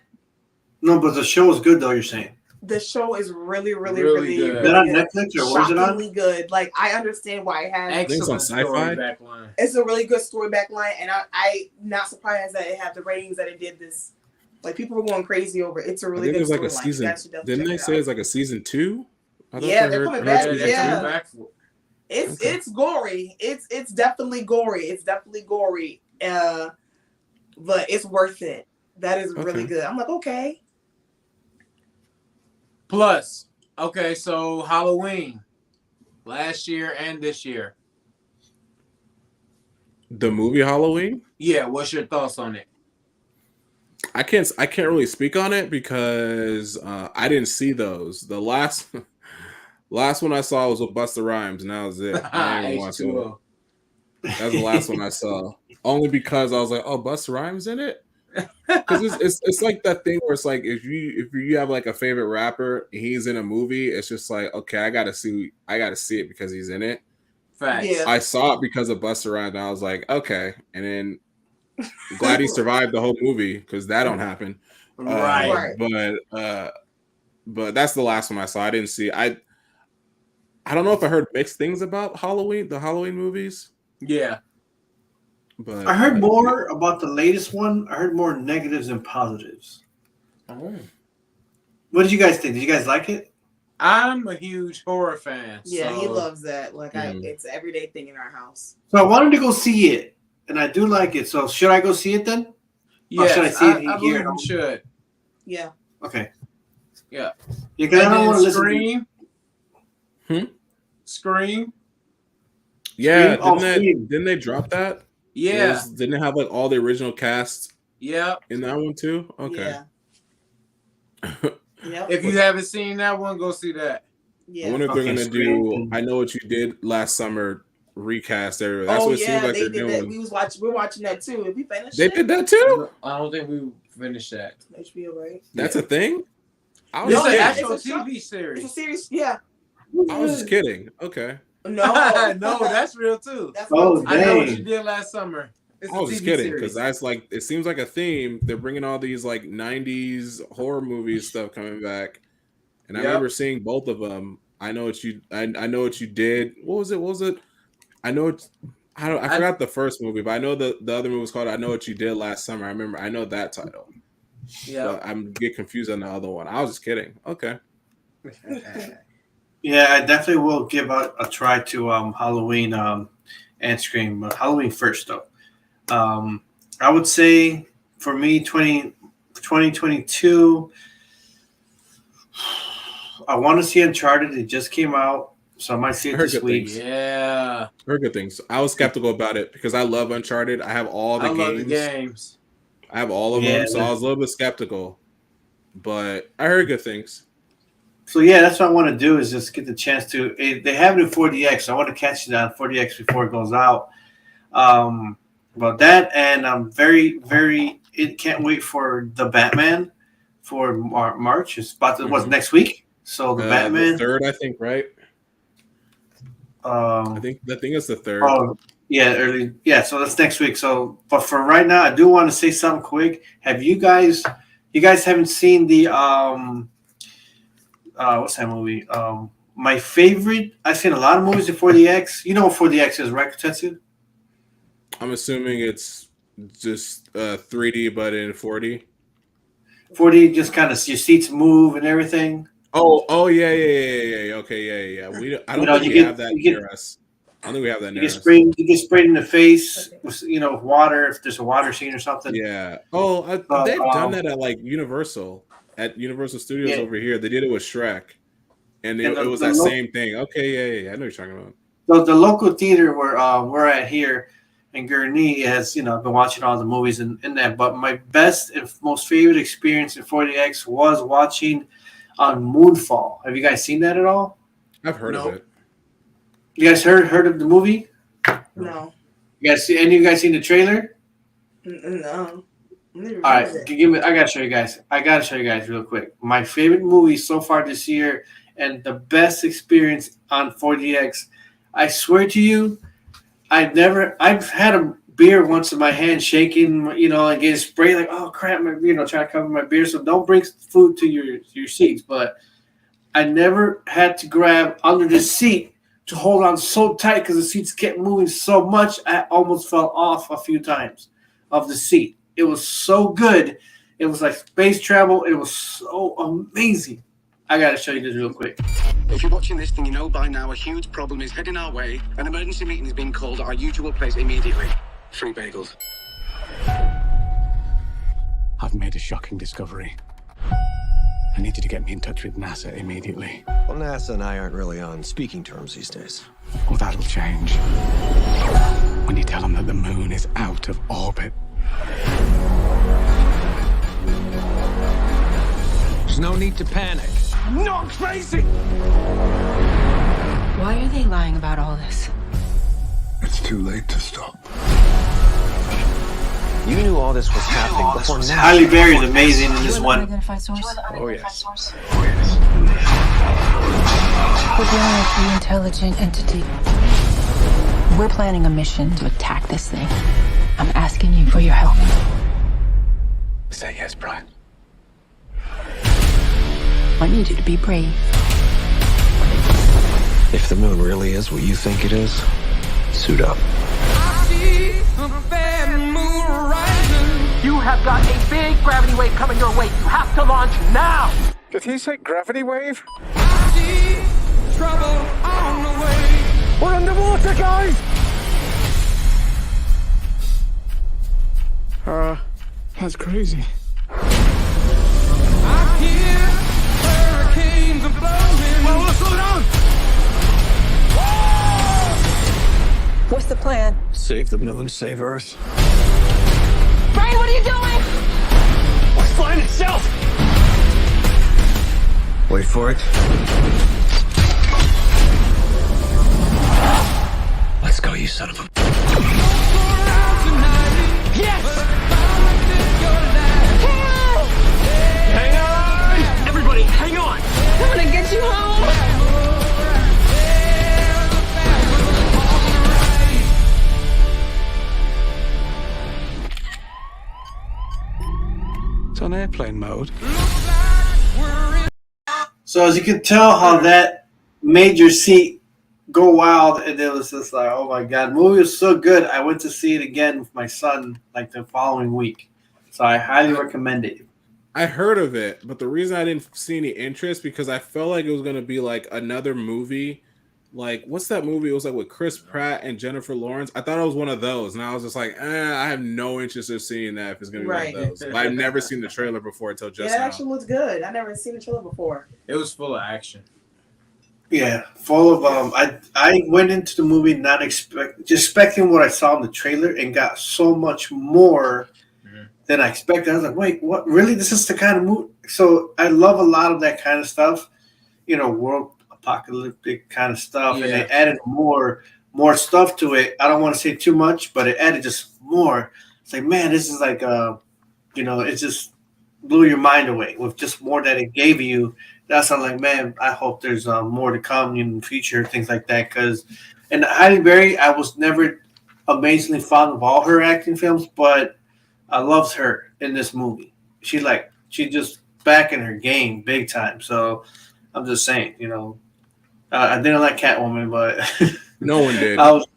No, but the show is good though. You're saying the show is really Really good. Is that on Netflix or where's it on? Shockingly good. Like I understand why it has. Excellent Sci-Fi? story backline. It's a really good story backline, and I'm not surprised that it had the ratings that it did. This, like people were going crazy over it. It's a I really think good there's like a storyline. season. You guys should definitely Didn't they check it say out. it's like a season 2? I thought Yeah, I they're heard- coming heard back, season they're coming 2. back for it. It's gory. It's definitely gory. It's definitely gory. But it's worth it. That is really Okay. good. I'm like, okay. Plus, okay, so Halloween, last year and this year. The movie Halloween. Yeah, what's your thoughts on it? I can't really speak on it because I didn't see those. The last one I saw was with Busta Rhymes, and that was it. I didn't even watch it. H2O. That was the last one I saw. Only because I was like, "Oh, Busta Rhymes in it." Because it's like that thing where it's like if you have like a favorite rapper, he's in a movie. It's just like, okay, I gotta see it because he's in it. Facts. Yeah. I saw it because of Busta Rhymes, and I was like, okay. And then glad he survived the whole movie because that don't happen. Right. But that's the last one I saw. I didn't see. I don't know if I heard mixed things about the Halloween movies. Yeah. But I heard more about the latest one. I heard more negatives than positives. Oh. What did you guys think? Did you guys like it? I'm a huge horror fan. Yeah, so he loves that. Like Mhm. it's an everyday thing in our house. So I wanted to go see it, and I do like it. So should I go see it then? Yes, should I see it I here? believe you should. Yeah. Okay. Yeah. Because I And don't then want to listen. Scream. Scream. yeah, Scream. didn't they drop that? Yeah. Didn't it have like all the original cast Yeah. in that one too? Okay. Yeah. Yep. If you haven't seen that one, go see that. Yeah. I wonder if they're Okay, gonna Scream. do I Know What You Did Last Summer recast there. That's Oh what it yeah, seems like they they're did doing. that. We're watching that too. If we finish They it, did that too? I don't think we finished that. HBO, right? That's a thing? I It's was an kidding. actual It's a show. TV It's a series. series. Yeah. I was just kidding. Okay. No. No, that's real too. Oh, That's what I know what dang. you did last summer. It's I a was just TV kidding series. because that's like it seems like a theme. They're bringing all these like '90s horror movies stuff coming back, and I Yep. remember seeing both of them. I know what you. I know what you did. What was it? What was it? I know. I forgot the first movie, but I know the other movie was called "I Know What You Did Last Summer." I remember. I know that title. Yeah. But I'm get confused on the other one. I was just kidding. Okay. Yeah, I definitely will give a try to Halloween and Scream. But Halloween first, though. I would say for me, 2022, I want to see Uncharted. It just came out, so I might see it Heard this good week. things. Yeah. Heard good things. I was skeptical about it because I love Uncharted. I have all the I games. love the games. I have all of Yeah. them, so I was a little bit skeptical. But I heard good things. So yeah, that's what I want to do is just get the chance to. They have it in 4DX, so I want to catch it on 4DX before it goes out. About that, and I'm very can't wait for the Batman for March. It's about to, what's next week? So the Batman. The 3rd, I think, right? I think it's the 3rd. Oh, yeah, early. Yeah, so that's next week. So, but for right now, I do want to say something quick. Have you guys haven't seen the what's that movie? My favorite. I've seen a lot of movies in 4DX. You know what 4DX is, right, KOTETSU? I'm assuming it's just 3D, but in 4D. 4D just kind of your seats move and everything. Oh, yeah. Okay, yeah. I don't think we have that near us. I don't think we have that You near get us. sprayed in the face with with water if there's a water scene or something. Yeah. Oh, they've done that at like Universal Studios Yeah. over here. They did it with Shrek, and it was the that lo- same thing. Okay, yeah. I know what you're talking about. So the local theater where we're at here in Gurnee has been watching all the movies in that. But my best and most favorite experience in 4DX was watching on Moonfall. Have you guys seen that at all? I've heard of it. You guys heard of the movie? No. You guys any of you guys seen the trailer? No. All right, I gotta show you guys. Real quick. My favorite movie so far this year, and the best experience on 4DX. I swear to you, I've had a beer once in my hand, shaking, and getting sprayed like, oh crap, trying to cover my beer. So don't bring food to your seats. But I never had to grab under the seat to hold on so tight because the seats kept moving so much. I almost fell off a few times of the seat. It was so good. It was like space travel. It was so amazing. I got to show you this real quick. If you're watching this, then you know by now a huge problem is heading our way. An emergency meeting is being called at our usual place immediately. 3 bagels. I've made a shocking discovery. I need you to get me in touch with NASA immediately. Well, NASA and I aren't really on speaking terms these days. Well, that'll change. When you tell them that the moon is out of orbit. There's no need to panic. I'm not crazy! Why are they lying about all this? It's too late to stop. You knew all this was happening before NASA. Halle Berry is amazing in this one. Oh, yes. We're dealing with the intelligent entity. We're planning a mission to attack this thing. I'm asking you for your help. Say yes, Brian. I need you to be brave. If the moon really is what you think it is, suit up. You have got a big gravity wave coming your way. You have to launch now. Did he say gravity wave? Trouble on the way. We're underwater, guys! That's crazy. I hear hurricanes are blowing. Whoa, slow down! What's the plan? Save the moon, save Earth. Brian, what are you doing? It's flying itself! Wait for it. Let's go, you son of a... Yes! Hang on! Everybody, hang on! I'm gonna get you home! It's on airplane mode. So as you can tell how that made your seat go wild, and it was just like, oh my god, the movie was so good. I went to see it again with my son like the following week. So I highly recommend it. I heard of it, but the reason I didn't see any interest because I felt like it was gonna be like another movie. Like, what's that movie? It was like with Chris Pratt and Jennifer Lawrence. I thought it was one of those, and I was just like, I have no interest in seeing that if it's gonna be one of those. But I've never seen the trailer before until just Yeah, it now. actually looks good. I never seen the trailer before. It was full of action. Yeah, full of I went into the movie not expecting what I saw in the trailer and got so much more than I expected. I was like, wait, what? Really? This is the kind of movie? So I love a lot of that kind of stuff. You know, world apocalyptic kind of stuff, and they added more stuff to it. I don't want to say too much, but it added just more. It's like, man, this is like you know, it just blew your mind away with just more that it gave you. That's I'm like, man, I hope there's more to come in the future, things like that. Because, and Halle Berry, I was never amazingly fond of all her acting films, but I loved her in this movie. She just back in her game big time. So I'm just saying, you know, I didn't like Catwoman, but no one did. I was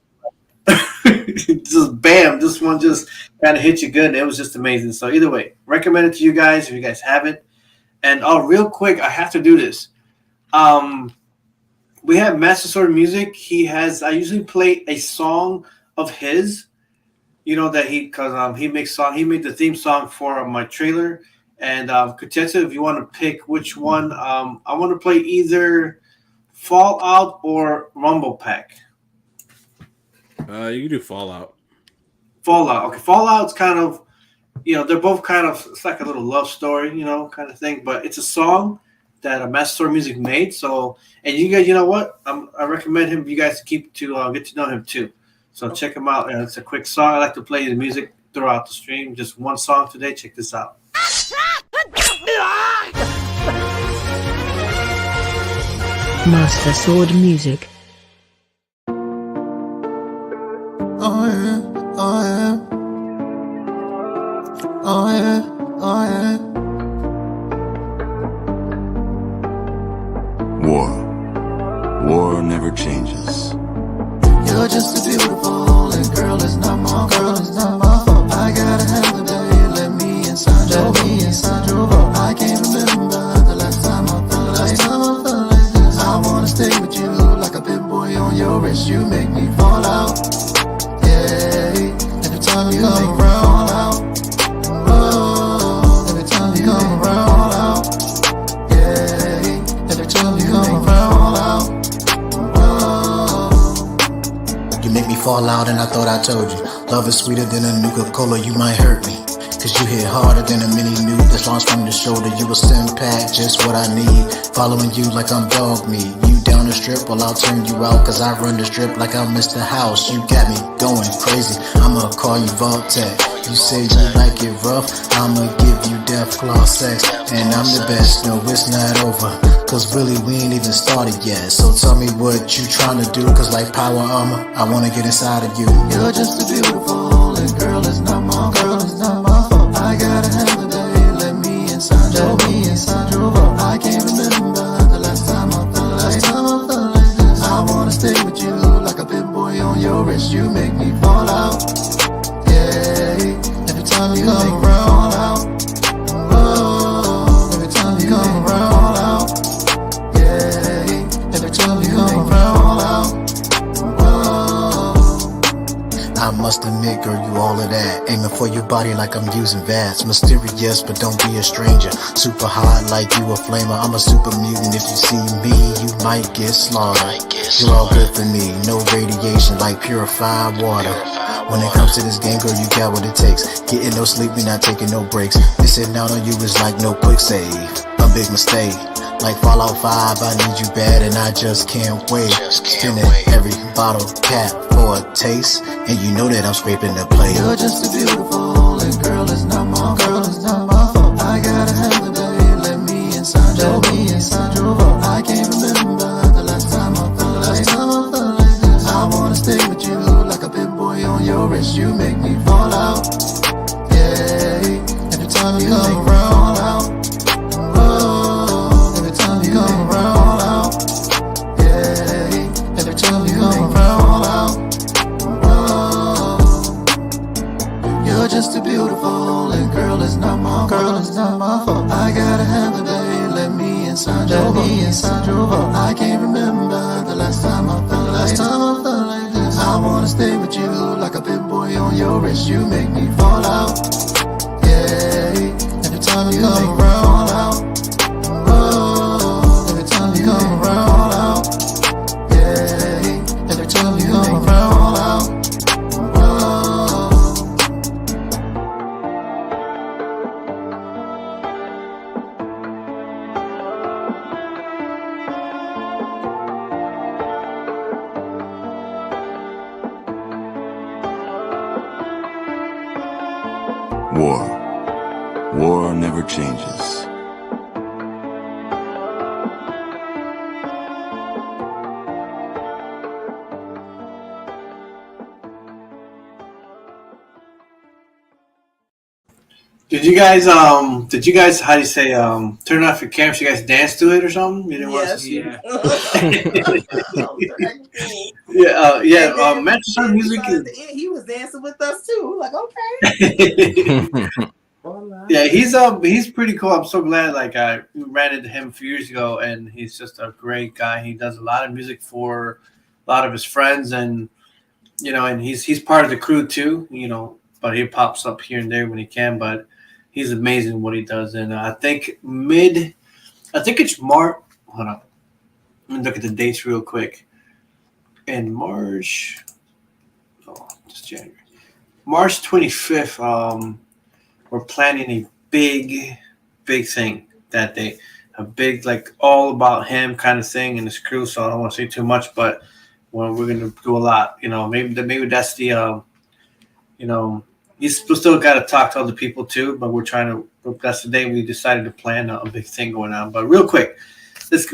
just bam, this one just kind of hit you good, and it was just amazing. So either way, recommend it to you guys if you guys haven't. And real quick, I have to do this. We have MasterSword music. I usually play a song of his. You know that he made the theme song for my trailer. And KOTETSU, if you want to pick which one, I want to play either Fallout or Rumble Pack. You can do Fallout. Fallout. Okay, Fallout's kind of, you know, they're both kind of, it's like a little love story, you know, kind of thing. But it's a song that MasterSword Music made. So, and you guys, you know what? I recommend him. You guys get to know him too. So check him out. It's a quick song. I like to play the music throughout the stream. Just one song today. Check this out. MasterSword Music. Oh yeah, oh yeah. Oh yeah, oh yeah. War never changes. You're just a beautiful and girl, it's not my fault. I gotta have a day, let me inside your vault. I can't remember the last time I felt like this. I wanna stay with you like a big boy on your wrist. You make me fall out. Yeah, every time you come around, oh, every time you come around, yeah, every time you come around, You make me fall out and I thought I told you. Love is sweeter than a new Coca-Cola, you might hurt me. Cause you hit harder than a mini nuke that's launched from the shoulder. You a stim pack, just what I need. Following you like I'm dog meat. You down the strip, well I'll turn you out. Cause I run the strip like I'm Mr. House. You got me going crazy, I'ma call you Voltec. You say you like it rough, I'ma give you death claw sex. And I'm the best, no it's not over. Cause really we ain't even started yet. So tell me what you tryna do. Cause like power armor, I wanna get inside of you. You're just a beautiful and girl, it's not my fault. I gotta have a day, let me inside your vault. I can't remember the last time I felt like this. I wanna stay with you like a big boy on your wrist. You make me fall out. Yeah, every time you come around, oh, every time you come around, yeah, every time you come around, I must admit, girl, you all of that. Aiming for your body like I'm using VATS. Mysterious, but don't be a stranger. Super hot like you a flamer. I'm a super mutant. If you see me, you might get slaughtered. You're all good for me. No radiation like purified water. When it comes to this game, girl, you got what it takes. Getting no sleep, we not taking no breaks. This sitting out on you is like no quick save. A big mistake. Like Fallout 5, I need you bad and I just can't wait. Spinning every bottle cap for a taste, and you know that I'm scraping the plate. You're just a beautiful and girl, it's not my fault. I gotta have a day, let me inside your vault. I can't remember the last time I felt like this. I wanna stay with you like a big boy on your wrist. You make me fall out. Yeah, every time you come around, oh, every time you come around, yeah, every time you come around, oh, you're just a beautiful and girl, it's not my fault. I gotta have a day, let me inside your vault. I can't remember the last time I felt like this. I wanna stay with you like a big boy on your wrist. You make me fall out. Yeah, every time you come around, oh, every time you come around, yeah, every time you come around, oh. War never changes. Did you guys how do you say turn off your cameras? You guys dance to it or something? You didn't want to see it? Yeah. Manchester music is. He was dancing with us too. Like, okay. Yeah, he's pretty cool. I'm so glad. Like I ran into him a few years ago, and he's just a great guy. He does a lot of music for a lot of his friends, and and he's part of the crew too. But he pops up here and there when he can. But he's amazing what he does. And I think it's March. Hold on, let me look at the dates real quick. In March, just January, March 25th. We're planning a big thing that day. A big, like, all about him kind of thing and his crew. So I don't want to say too much, but we're going to do a lot. Maybe that's the, you still got to talk to other people too, but that's the day we decided to plan a big thing going on. But real quick, let's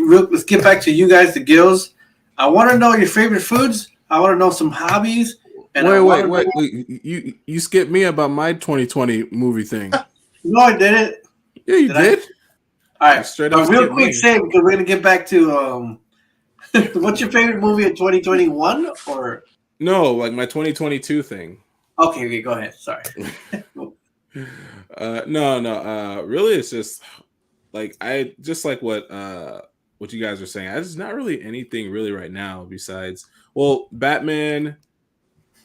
get back to you guys, the Gills. I want to know your favorite foods. I want to know some hobbies. And wait. You skipped me about my 2020 movie thing. No, I didn't. Yeah, you did. All right, Straight up real skip quick, me. say because we're gonna get back to what's your favorite movie of 2021 or No, like my 2022 thing. okay, go ahead. Sorry. No. Really, it's just like I just like what you guys are saying. There's not really anything really right now besides Batman,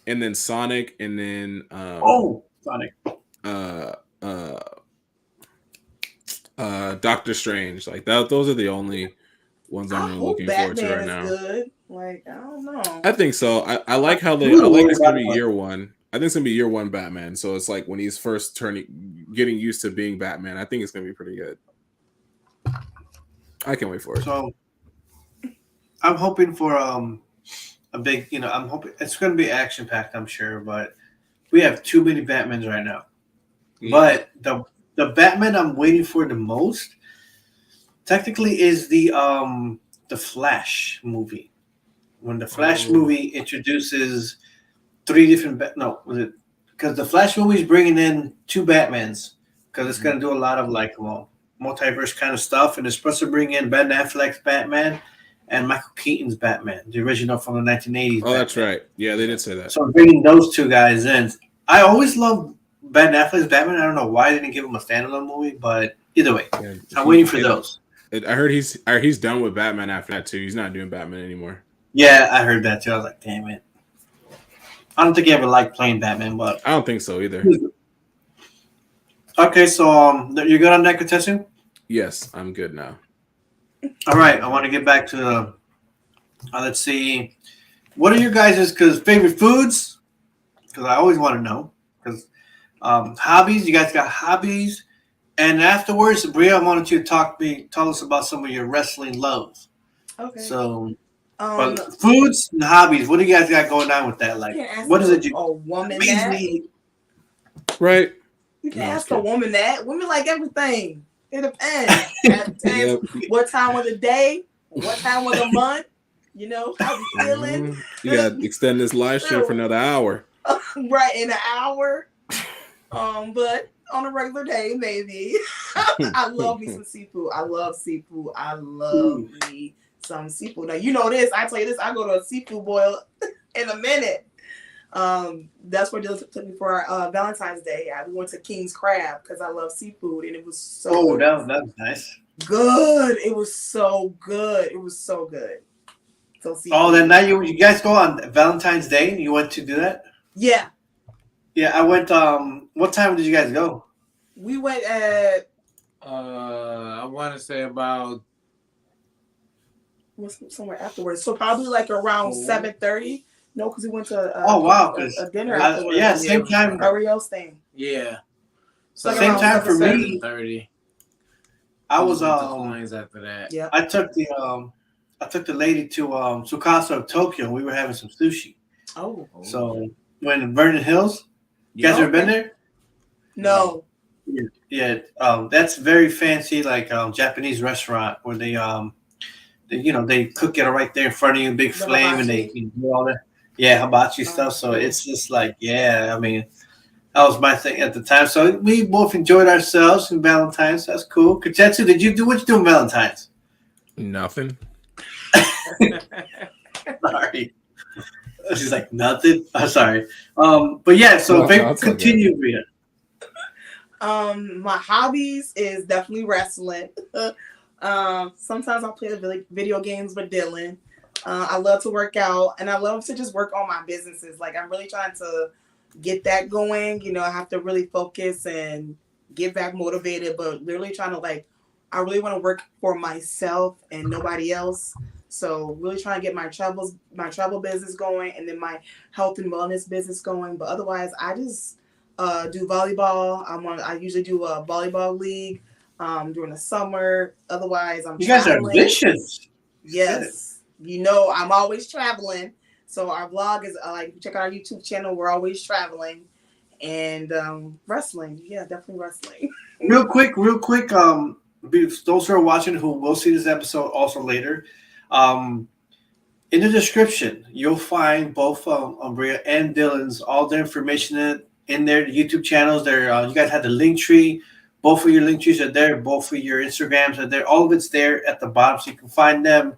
and then Sonic, and then Sonic. Doctor Strange. Like that. Those are the only ones I'm really looking forward to right now. Good. Like I don't know. I think so. I like how I like it's gonna be year one. I think it's gonna be year one Batman. So it's like when he's first getting used to being Batman. I think it's gonna be pretty good. I can't wait for it. So I'm hoping for a big, I'm hoping it's gonna be action packed, I'm sure, but we have too many Batmans right now. Yeah. But the Batman I'm waiting for the most technically is the Flash movie. When the Flash movie introduces three different because the Flash movie is bringing in two Batmans because it's going to do a lot of multiverse kind of stuff, and it's supposed to bring in Ben Affleck's Batman and Michael Keaton's Batman, the original from the 1980s. Oh, that's right. Yeah, they did say that. So bringing those two guys in. I always loved Ben Affleck's Batman. I don't know why they didn't give him a standalone movie, but either way, I'm waiting for those. I heard he's done with Batman after that too. He's not doing Batman anymore. Yeah, I heard that too. I was like, damn it. I don't think he ever liked playing Batman, but I don't think so either. Okay, so you're good on that, KOTETSU? Yes, I'm good now. All right, I want to get back to let's see. What are your guys' favorite foods? Because I always want to know. Because hobbies, you guys got hobbies. And afterwards, Bria, I wanted you to tell us about some of your wrestling loves. Okay. So, but foods and hobbies, what do you guys got going on with that? Like, what is it? A woman that? Right. You can ask a woman that. Women like everything. It depends. What time of the day, what time of the month, how you feeling. You got to extend this live stream for another hour. Right, in an hour. But on a regular day, maybe. I love me some seafood. I love seafood. I love me some seafood. Now, you know this. I tell you this. I go to a seafood boil in a minute. That's where Jill took me for our Valentine's Day. We went to King's Crab because I love seafood, and it was so that was nice. Good. It was so good. It was so good. So that night you guys go on Valentine's Day and you went to do that? Yeah. Yeah, I went. What time did you guys go? We went at. I want to say about. Somewhere afterwards, so probably like around 7:30. No, because we went to a dinner afterwards. Yeah, same time. Ariel's thing. Yeah. So same time for me. 7:30. I was after that. Yeah. I took the lady to Tsukasa of Tokyo. We were having some sushi. Oh. So when Vernon Hills, you guys ever been there? No. Yeah. That's very fancy, like Japanese restaurant where they they cook it right there in front of you, big flame, and they do all that. Yeah, hibachi stuff. So it's just like, I mean, that was my thing at the time. So we both enjoyed ourselves in Valentine's. That's cool. KOTETSU, what you do on Valentine's? Nothing. Sorry. She's like, nothing? I'm sorry. But yeah, so continue, Bria. My hobbies is definitely wrestling. Sometimes I'll play the video games with Dylan. I love to work out, and I love to just work on my businesses. Like, I'm really trying to get that going. I have to really focus and get back motivated, but literally trying to I really want to work for myself and nobody else. So really trying to get my travel business going, and then my health and wellness business going. But otherwise, I just do volleyball. I usually do a volleyball league during the summer. Otherwise, you guys are vicious. Yes. I'm always traveling. So our vlog is check out our YouTube channel. We're always traveling, and wrestling. Yeah, definitely wrestling. Real quick. Those who are watching who will see this episode also later, in the description you'll find both Bria and Dylan's all the information in their YouTube channels. You guys have the link tree Both of your link trees are there. Both of your Instagrams are there. All of it's there at the bottom, so you can find them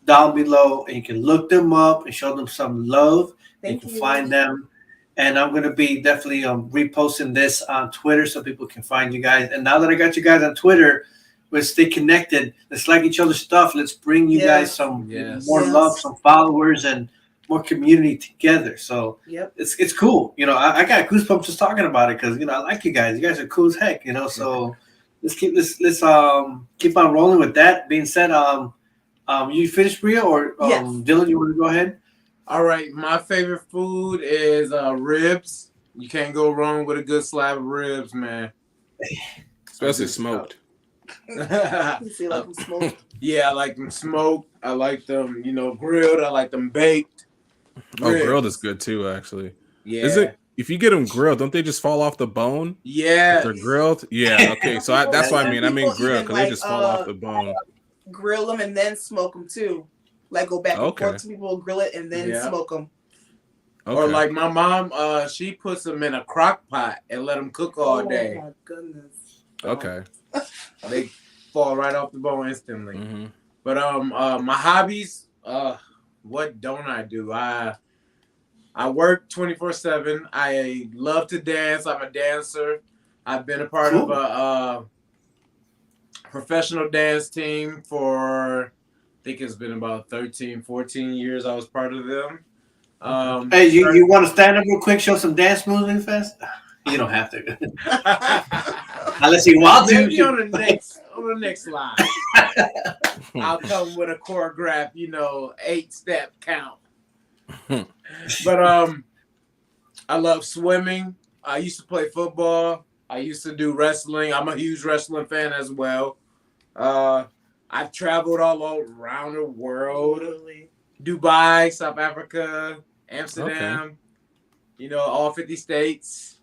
down below, and you can look them up and show them some love. Thank you can you. find them. And I'm going to be definitely reposting this on Twitter so people can find you guys. And now that I got you guys on Twitter, let's stay connected. Let's like each other's stuff. Let's bring you guys some more love, some followers, and more community together. So it's cool. You know, I got goosebumps just talking about it because, you know, I like you guys. You guys are cool as heck, you know. So let's keep on rolling with that. Being said, you finished, Bria, or Dylan, you want to go ahead? All right, my favorite food is ribs. You can't go wrong with a good slab of ribs, man. Especially smoked. You see, like them smoked. Yeah, I like them smoked. I like them, you know, grilled. I like them baked. Oh, grilled is good too, actually. Yeah. Is it? If you get them grilled, don't they just fall off the bone? Yeah. If they're grilled? Yeah, okay. So that's what I mean. I mean grilled because they just fall off the bone. Grill them and then smoke them too. Like go back and forth. Some people grill it and then smoke them. Okay. Or like my mom, she puts them in a crock pot and let them cook all day. Oh my goodness. Okay. They fall right off the bone instantly. But my hobbies, what don't I do? I work 24/7. I love to dance. I'm a dancer. I've been a part of a professional dance team for, I think it's been about 13, 14 years I was part of them. Hey, you want to stand up real quick, show some dance moves really fast? You don't have to. Unless you want to. Maybe on the next slide. I'll come with a choreograph, 8-step count. But I love swimming. I used to play football. I used to do wrestling. I'm a huge wrestling fan as well. I've traveled all around the world. Dubai, South Africa, Amsterdam, all 50 states.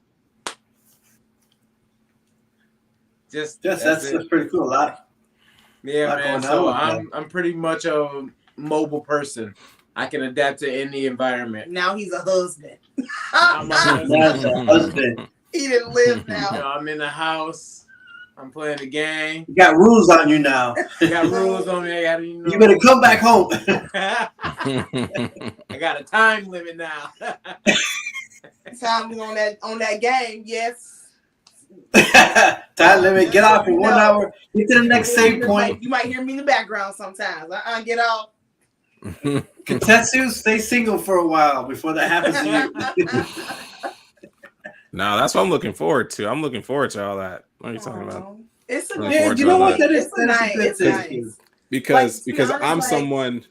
That's pretty cool. A lot. Yeah, man. So I'm pretty much a mobile person. I can adapt to any environment. Now he's a husband. I'm a husband. He didn't live now. I'm in the house. I'm playing the game. You got rules on you now. You got rules on me. You better come back home. I got a time limit now. Time on that game, yes. Time limit. Get off in 1 hour. Get to the next save point. You might hear me in the background sometimes. Get off. KOTETSU, stay single for a while before that happens to you. No, that's what I'm looking forward to. I'm looking forward to all that. What are you talking about? It's a you know what? It's nice. Because I'm someone.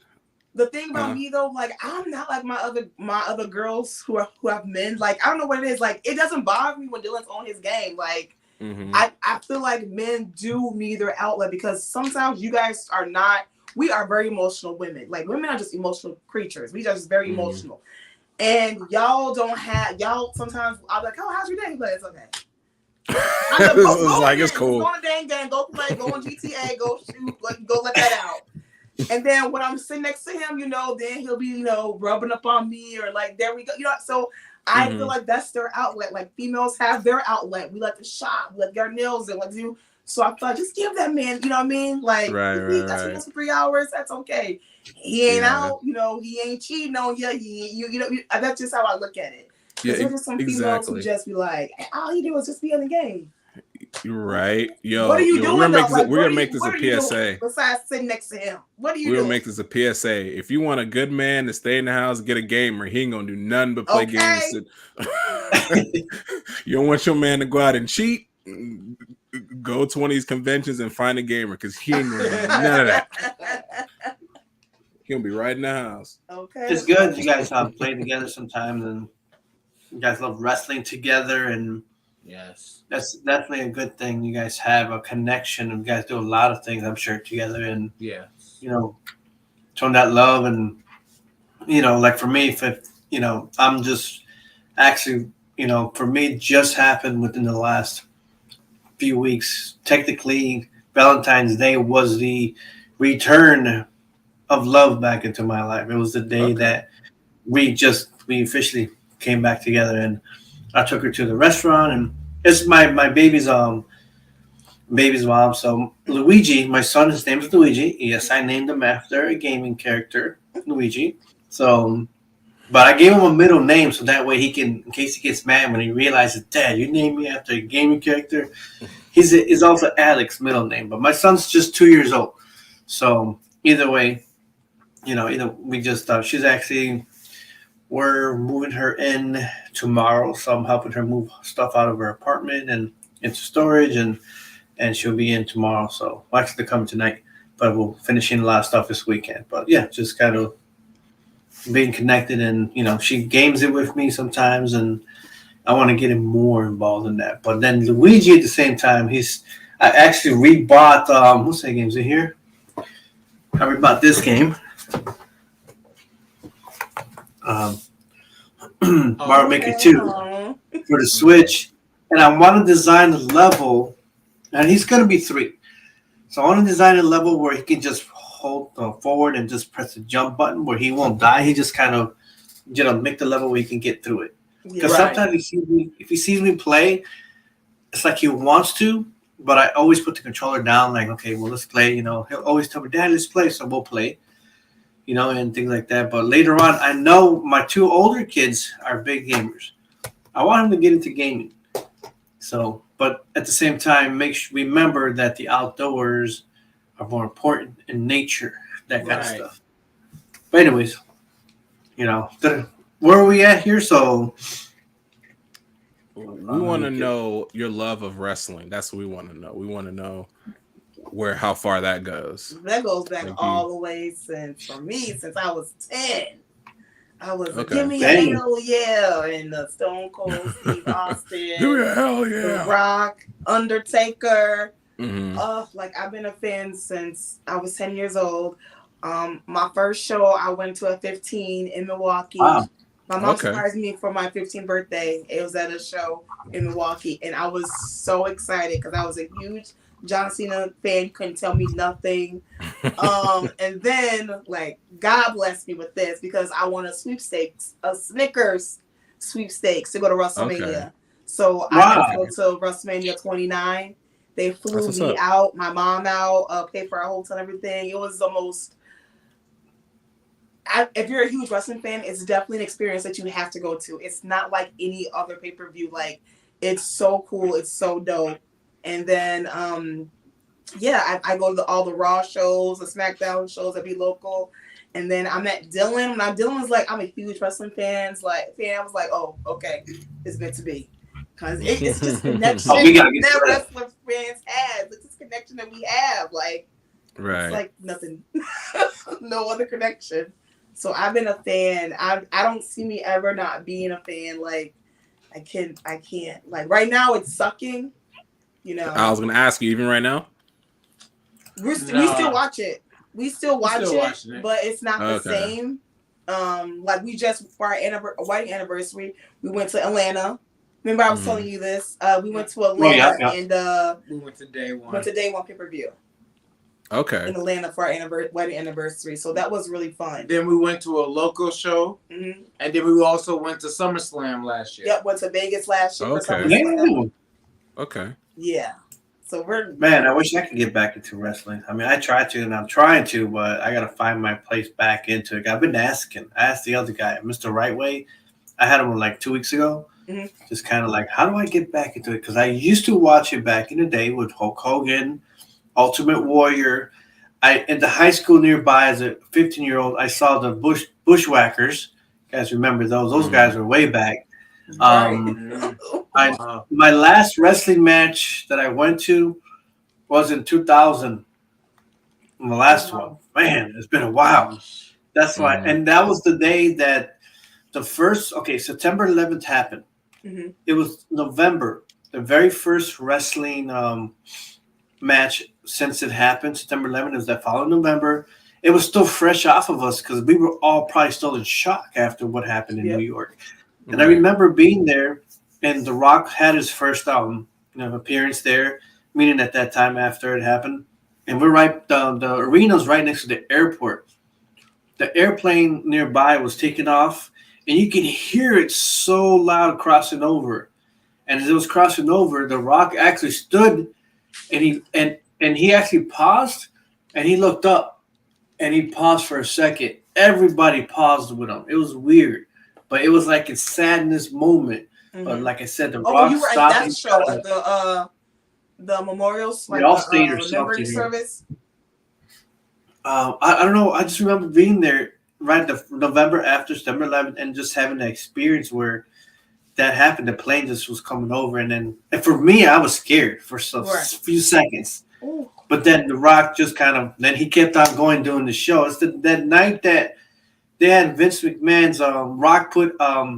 The thing about me though, like I'm not like my other girls who have men. Like I don't know what it is. Like it doesn't bother me when Dylan's on his game. Like I feel like men do need their outlet because sometimes you guys are not. We are very emotional women. Like women are just emotional creatures. We are just very emotional. And y'all don't have sometimes I'll be like, oh, how's your day? But it's okay. It's cool. Go on a dang game, go play, go on GTA, go shoot, go let that out. And then when I'm sitting next to him, then he'll be, rubbing up on me or like, there we go. So I feel like that's their outlet. Like females have their outlet. We like to shop, we like to get our nails in, like do. So I thought, just give that man, you know what I mean? Like, that's for 3 hours. That's okay. He ain't out, he ain't cheating on you. That's just how I look at it. There's just some females who just be like, all he did was just be in the game. You're right. Yo, what are you doing? We're gonna make this a PSA. Besides sitting next to him, what are you doing? We're gonna make this a PSA. If you want a good man to stay in the house, get a gamer. He ain't gonna do nothing but play games. You don't want your man to go out and cheat. Go to one of these conventions and find a gamer because he ain't gonna do none of that. He'll be right in the house. Okay. It's good. You guys play together sometimes, and you guys love wrestling together, and that's definitely a good thing. You guys have a connection, and you guys do a lot of things, I'm sure, together, and showing that love, and like for me, I'm just actually, for me, it just happened within the last few weeks. Technically, Valentine's Day was the return of love back into my life. It was the day that we officially came back together, and I took her to the restaurant, and it's my baby's baby's mom. So Luigi, my son, his name is Luigi. Yes, I named him after a gaming character, Luigi. So, but I gave him a middle name so that way he can, in case he gets mad when he realizes, Dad, you named me after a gaming character. He's also Alex's middle name, but my son's just 2 years old. So either way, either we just we're moving her in tomorrow, so I'm helping her move stuff out of her apartment and into storage, and she'll be in tomorrow. So well, actually they're coming tonight, but we'll finishing a lot of stuff this weekend. But yeah, just kind of being connected, and she games it with me sometimes, and I want to get him more involved in that. But then Luigi at the same time, I actually rebought what's that game? Is it here? I rebought this game. Mario Maker 2 for the Switch, and I want to design a level, and he's going to be 3. So I want to design a level where he can just hold forward and just press the jump button where he won't die. He just kind of, make the level where he can get through it. Because sometimes if he sees me play, it's like he wants to, but I always put the controller down, like, okay, well, let's play. He'll always tell me, Dad, let's play, so we'll play. And things like that. But later on, I know my 2 older kids are big gamers. I want them to get into gaming. So, but at the same time, remember that the outdoors are more important in nature, that kind of stuff. But anyways, where are we at here? So we want to know your love of wrestling. That's what we want to know. We want to know how far that goes. That goes back all the way since I was 10. I was give me a hell yeah, and the Stone Cold Steve Austin, give me a hell yeah, The Rock, Undertaker. Mm-hmm. I've been a fan since I was 10 years old. My first show I went to at 15 in Milwaukee. Wow. My mom surprised me for my 15th birthday. It was at a show in Milwaukee, and I was so excited because I was a huge John Cena fan. Couldn't tell me nothing. And then, God blessed me with this because I won a Snickers sweepstakes to go to WrestleMania. Okay. So I had to go to WrestleMania 29. They flew me out, my mom out, paid for our hotel and everything. It was the most. If you're a huge wrestling fan, it's definitely an experience that you have to go to. It's not like any other pay-per-view. It's so cool. It's so dope. And then, I go to all the Raw shows, the SmackDown shows that be local. And then I met Dylan. Now Dylan was like, I'm a huge wrestling fan. I was like, oh, okay, it's meant to be. Because it's just connection that wrestling fans have. It's this connection that we have. It's like nothing. No other connection. So I've been a fan. I don't see me ever not being a fan. I can't. Right now it's sucking. I was gonna ask you, even right now. We still watch it. We still watch it, but it's not the same. We just for our wedding anniversary, we went to Atlanta. Remember, I was telling you this. We went to Atlanta and we went to day one. Went to day one pay-per-view. Okay. In Atlanta for our wedding anniversary, so that was really fun. Then we went to a local show, and then we also went to SummerSlam last year. Yep, went to Vegas last year. Okay. For SummerSlam. Okay. Yeah. So I wish I could get back into wrestling. I mean, I try to, and I'm trying to, but I gotta find my place back into it. I've been asking. I asked the other guy, Mr. Rightway. I had him 2 weeks ago. Just kind of how do I get back into it? Because I used to watch it back in the day with Hulk Hogan, Ultimate Warrior. In the high school nearby as a 15-year-old, I saw the Bushwhackers. You guys remember those? Those guys were way back. My last wrestling match that I went to was in 2000. The last one. Man, it's been a while. That's why. And that was the day that September 11th happened. It was November, the very first wrestling match since it happened. September 11th, it was that following November. It was still fresh off of us because we were all probably still in shock after what happened in New York. And I remember being there, and The Rock had his first appearance there, meaning at that time after it happened. And we're the arena's right next to the airport. The airplane nearby was taking off, and you can hear it so loud crossing over. And as it was crossing over, The Rock actually stood and he actually paused, and he looked up, and he paused for a second. Everybody paused with him. It was weird, but it was like a sadness moment. But like I said, the Rock you were stopped. at that show at the memorials, we like all stayed or memory something. service. I don't know. I just remember being there right the November after September 11th and just having the experience where that happened. The plane just was coming over, and for me, I was scared for few seconds. Ooh. But then the Rock just kind of he kept on going doing the show. It's that night that they had Vince McMahon's Rock put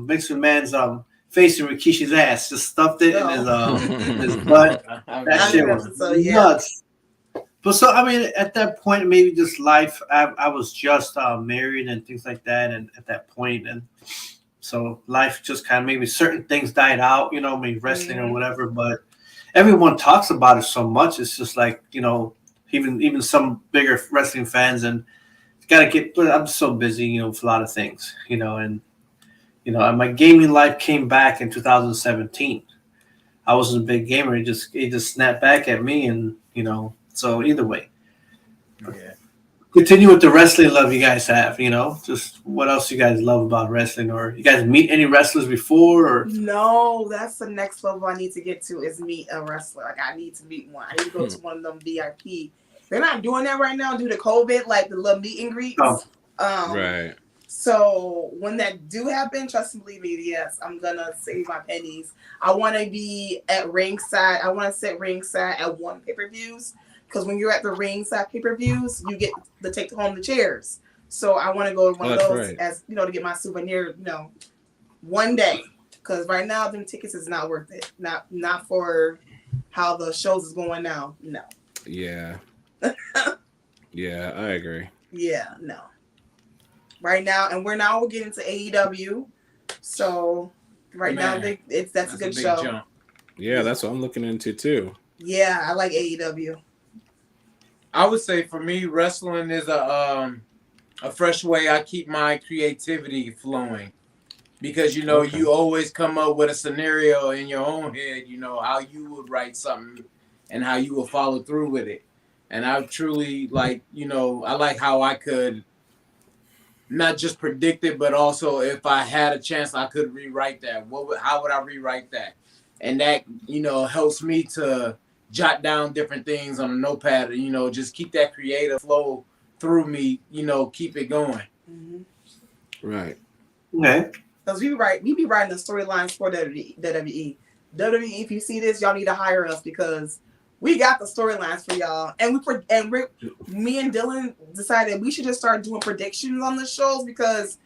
Vince McMahon's face in Rikishi's ass, just stuffed it in his butt. That shit was nuts. But so I mean, at that point, maybe just life. I was just married and things like that, and at that point, and so life just kind of maybe certain things died out, maybe wrestling or whatever. But everyone talks about it so much. It's just like even some bigger wrestling fans, and gotta get. But I'm so busy, for a lot of things, and my gaming life came back in 2017. I wasn't a big gamer. It just snapped back at me, and So either way, continue with the wrestling love you guys have. Just what else you guys love about wrestling, or you guys meet any wrestlers before? Or No, that's the next level I need to get to is meet a wrestler. Like I need to meet one. I need to go to one of them VIP. They're not doing that right now due to COVID, like the little meet and greets. Right. So when that do happen, trust and believe me, yes, I'm gonna save my pennies. I want to be at ringside. I want to sit ringside at one pay-per-views. Because when you're at the ringside pay-per-views, you get to take home the chairs. So I want to go to one of those as to get my souvenir, one day. Because right now, them tickets is not worth it. Not for how the shows is going now. No. Yeah. Yeah, I agree. Yeah, no. Right now, and we're getting to AEW. So now, that's a good show. Jump. Yeah, that's what I'm looking into too. Yeah, I like AEW. I would say for me, wrestling is a fresh way I keep my creativity flowing, because you always come up with a scenario in your own head, how you would write something and how you will follow through with it. And I truly I like how I could not just predict it, but also if I had a chance, I could rewrite that. How would I rewrite that? And that helps me to jot down different things on a notepad, just keep that creative flow through me, keep it going. Mm-hmm. Right. Okay. Because we be writing the storylines for WWE. WWE, if you see this, y'all need to hire us because we got the storylines for y'all. And me and Dylan decided we should just start doing predictions on the shows because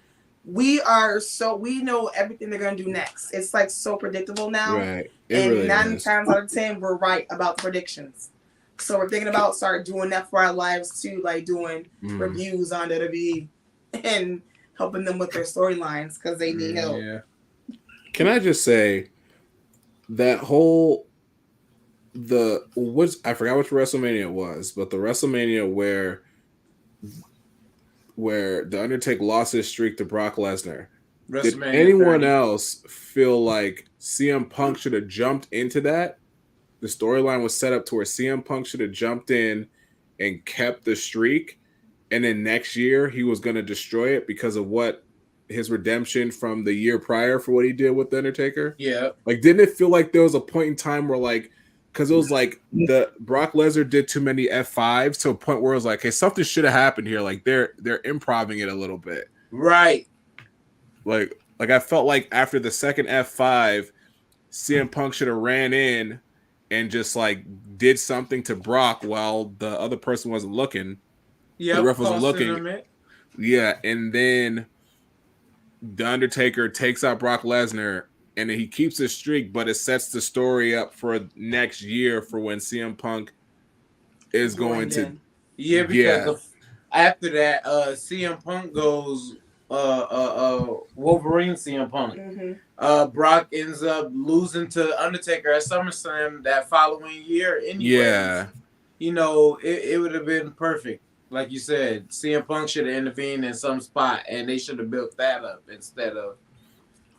we know everything they're gonna do next. It's like so predictable now. Right. And really 9 times out of 10, we're right about the predictions. So we're thinking about start doing that for our lives too, like doing reviews on WWE and helping them with their storylines because they need help. Yeah. Can I just say that whole I forgot which WrestleMania it was, but the WrestleMania where The Undertaker lost his streak to Brock Lesnar. Did anyone else feel like CM Punk should have jumped into that? The storyline was set up to where CM Punk should have jumped in and kept the streak, and then next year he was going to destroy it because of what his redemption from the year prior for what he did with The Undertaker. Yeah. Like, didn't it feel like there was a point in time where because it was like the Brock Lesnar did too many F5s to a point where it was like, hey, something should have happened here. Like they're improvising it a little bit. Right. Like I felt like after the second F5, CM Punk should have ran in and just did something to Brock while the other person wasn't looking. Yeah, the ref wasn't looking. Yeah, and then The Undertaker takes out Brock Lesnar, and then he keeps his streak, but it sets the story up for next year for when CM Punk is going to. Yeah, because after that, CM Punk goes Wolverine CM Punk. Mm-hmm. Brock ends up losing to Undertaker at SummerSlam that following year. Anyways. Yeah. It would have been perfect. Like you said, CM Punk should have intervened in some spot, and they should have built that up instead of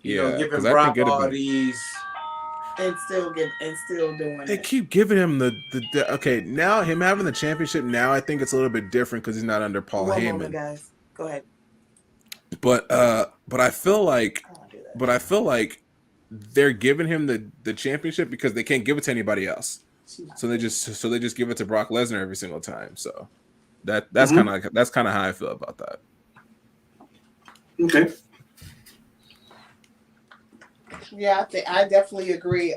giving Brock all these. And still doing They it. keep giving him the okay, now him having the championship now I think it's a little bit different because he's not under Paul One Heyman. moment, guys. Go ahead. But I feel like they're giving him the championship because they can't give it to anybody else. So they just give it to Brock Lesnar every single time. So that's kind of how I feel about that. Okay. Yeah, I definitely agree.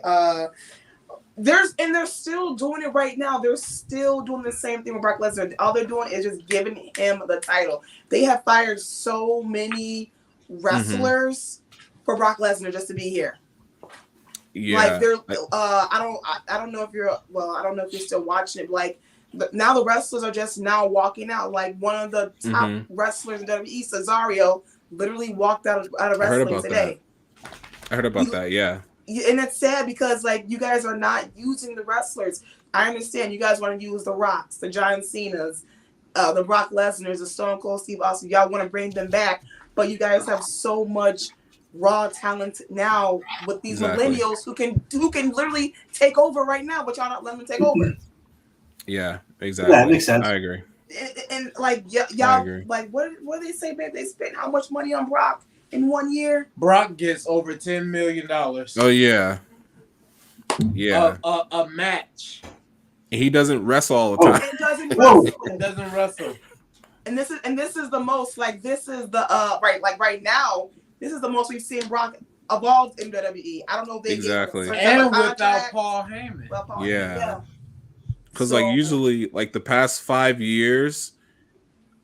They're still doing it right now. They're still doing the same thing with Brock Lesnar. All they're doing is just giving him the title. They have fired so many wrestlers for Brock Lesnar just to be here. Yeah. Like they're I don't know if you're still watching it. Like now the wrestlers are just now walking out. Like one of the top wrestlers in WWE, Cesaro, literally walked out of wrestling today. I heard about that, yeah. And it's sad because like you guys are not using the wrestlers. I understand you guys want to use the Rocks, the John Cena's, the Brock Lesnar's, the Stone Cold Steve Austin. Y'all want to bring them back, but you guys have so much raw talent now with these millennials who can literally take over right now, but y'all not letting them take over. Yeah, exactly. Yeah, that makes sense. I agree. And like y'all, like what do they say, babe? They spent how much money on Brock in 1 year? Brock gets over $10 million. Oh yeah, yeah. A match. He doesn't wrestle all the time. It doesn't wrestle. It doesn't wrestle. And this is the most like this is the right now. This is the most we've seen Brock evolved in WWE. I don't know if they exactly. And without Paul Heyman. Yeah. Because like usually like the past 5 years,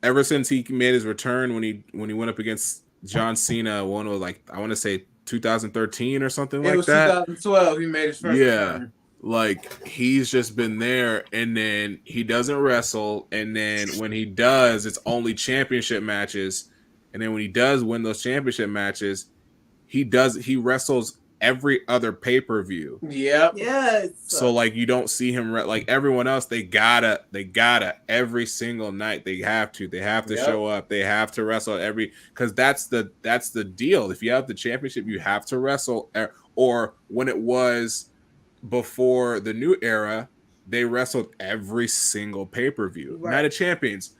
ever since he made his return when he went up against John Cena, one was like I want to say 2013 or something like that. It was 2012. He made his first return. Like he's just been there, and then he doesn't wrestle, and then when he does, it's only championship matches, and then when he does win those championship matches, he wrestles every other pay-per-view. Yep. Yes. So like you don't see him like everyone else. They gotta every single night. They have to show up. They have to wrestle because that's the deal. If you have the championship, you have to wrestle. Or when it was before the new era, they wrestled every single pay-per-view. Right. Night of Champions.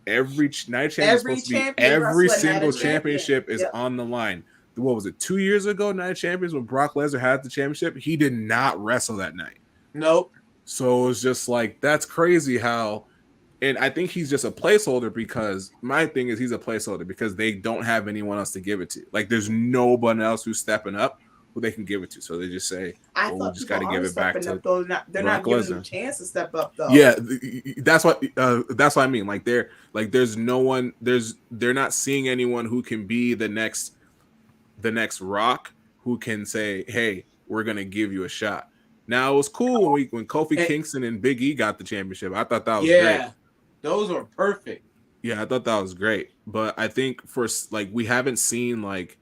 Every Night of Champions is supposed to be every single championship is on the line. What was it, 2 years ago, Night of Champions, when Brock Lesnar had the championship? He did not wrestle that night. Nope. So it was just like, that's crazy how, and I think he's just a placeholder because my thing is he's a placeholder because they don't have anyone else to give it to. Like there's no one else who's stepping up who they can give it to. So they just say, we just got to give it back to though. They're not giving them a chance to step up though. Yeah, that's what I mean. Like there's no one, they're not seeing anyone who can be the next Rock who can say, hey, we're gonna give you a shot. Now it was cool when Kofi Kingston and Big E got the championship. I thought that was great. Those were perfect. Yeah, I thought that was great. But I think for like we haven't seen like,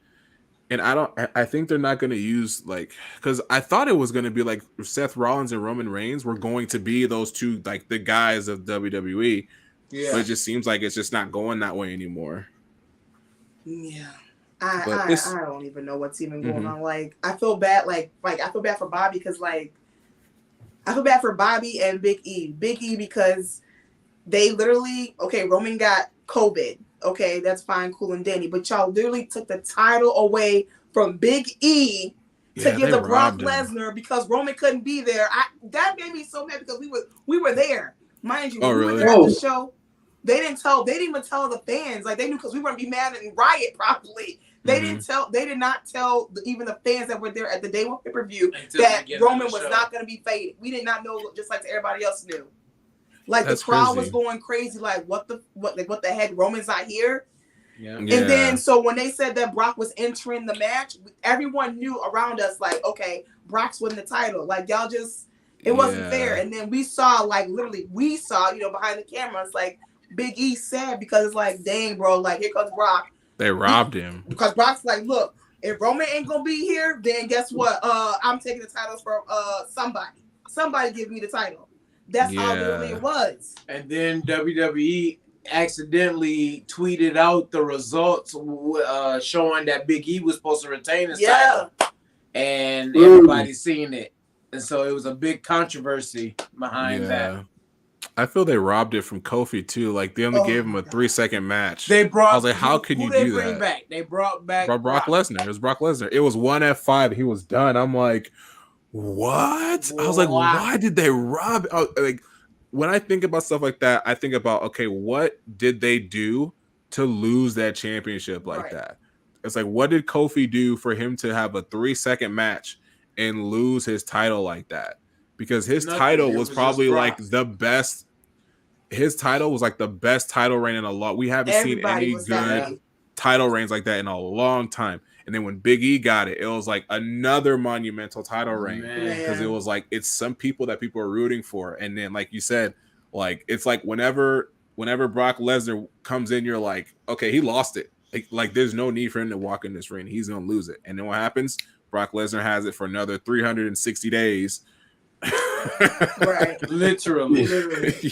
and I think they're not gonna use like, because I thought it was gonna be like Seth Rollins and Roman Reigns were going to be those two like the guys of WWE. Yeah, but it just seems like it's just not going that way anymore. Yeah. I don't even know what's even going on. Like I feel bad. Like I feel bad for Bobby because I feel bad for Bobby and Big E. Big E because they literally Roman got COVID. Okay, that's fine, cool and dandy. But y'all literally took the title away from Big E to give to Brock Lesnar because Roman couldn't be there. That made me so mad because we were there, mind you. We were there at the show. They didn't even tell the fans. Like they knew because we were gonna be mad and riot probably. They did not tell even the fans that were there at the day one pay-per-view that Roman was not going to be faded. We did not know, just like everybody else knew. Like the crowd was going crazy. Like what the heck? Roman's not here. Yeah. And then so when they said that Brock was entering the match, everyone knew around us like, okay, Brock's winning the title. Like y'all just, it wasn't fair. And then we saw behind the cameras like Big E sad because it's like, dang, bro, like here comes Brock. They robbed him. Because Brock's like, look, if Roman ain't gonna be here, then guess what? I'm taking the titles for somebody. Somebody give me the title. That's how literally it was. And then WWE accidentally tweeted out the results showing that Big E was supposed to retain his title. and everybody's seen it, and so it was a big controversy behind that. I feel they robbed it from Kofi too. Like they only gave him a 3-second match. They brought. I was like, how can you do that? Back? They brought back Brock Lesnar. It was Brock Lesnar. It was 1 F5. He was done. I'm like, what? I was like, why did they rob? Like, when I think about stuff like that, I think about, okay, what did they do to lose that championship like that? It's like, what did Kofi do for him to have a 3-second match and lose his title like that? Because his title was probably like the best. His title was like the best title reign in a lot. We haven't seen any good title reigns like that in a long time. And then when Big E got it, it was like another monumental title reign because it was like it's some people that people are rooting for. And then, like you said, like it's like whenever Brock Lesnar comes in, you're like, okay, he lost it. Like there's no need for him to walk in this ring. He's gonna lose it. And then what happens? Brock Lesnar has it for another 360 days. Right, literally.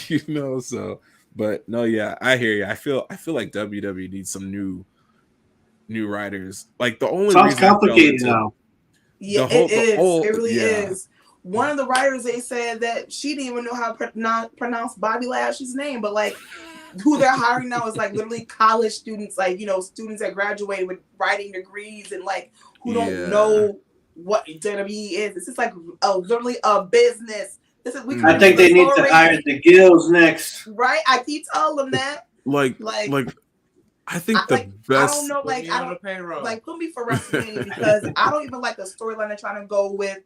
You know, so but no, yeah, I hear you. I feel like WWE needs some new writers. Like the only sounds reason complicated now. Yeah, it really is. One of the writers, they said that she didn't even know how to pronounce Bobby Lashley's name, but like who they're hiring now is like literally college students, like, you know, students that graduated with writing degrees and like who don't know what WWE is. It's just like literally a business. I think they need to hire the GILLS next. Right? I keep telling them that. Like I think the best. I don't know, like I don't like put me for WrestleMania because I don't even like the storyline they're trying to go with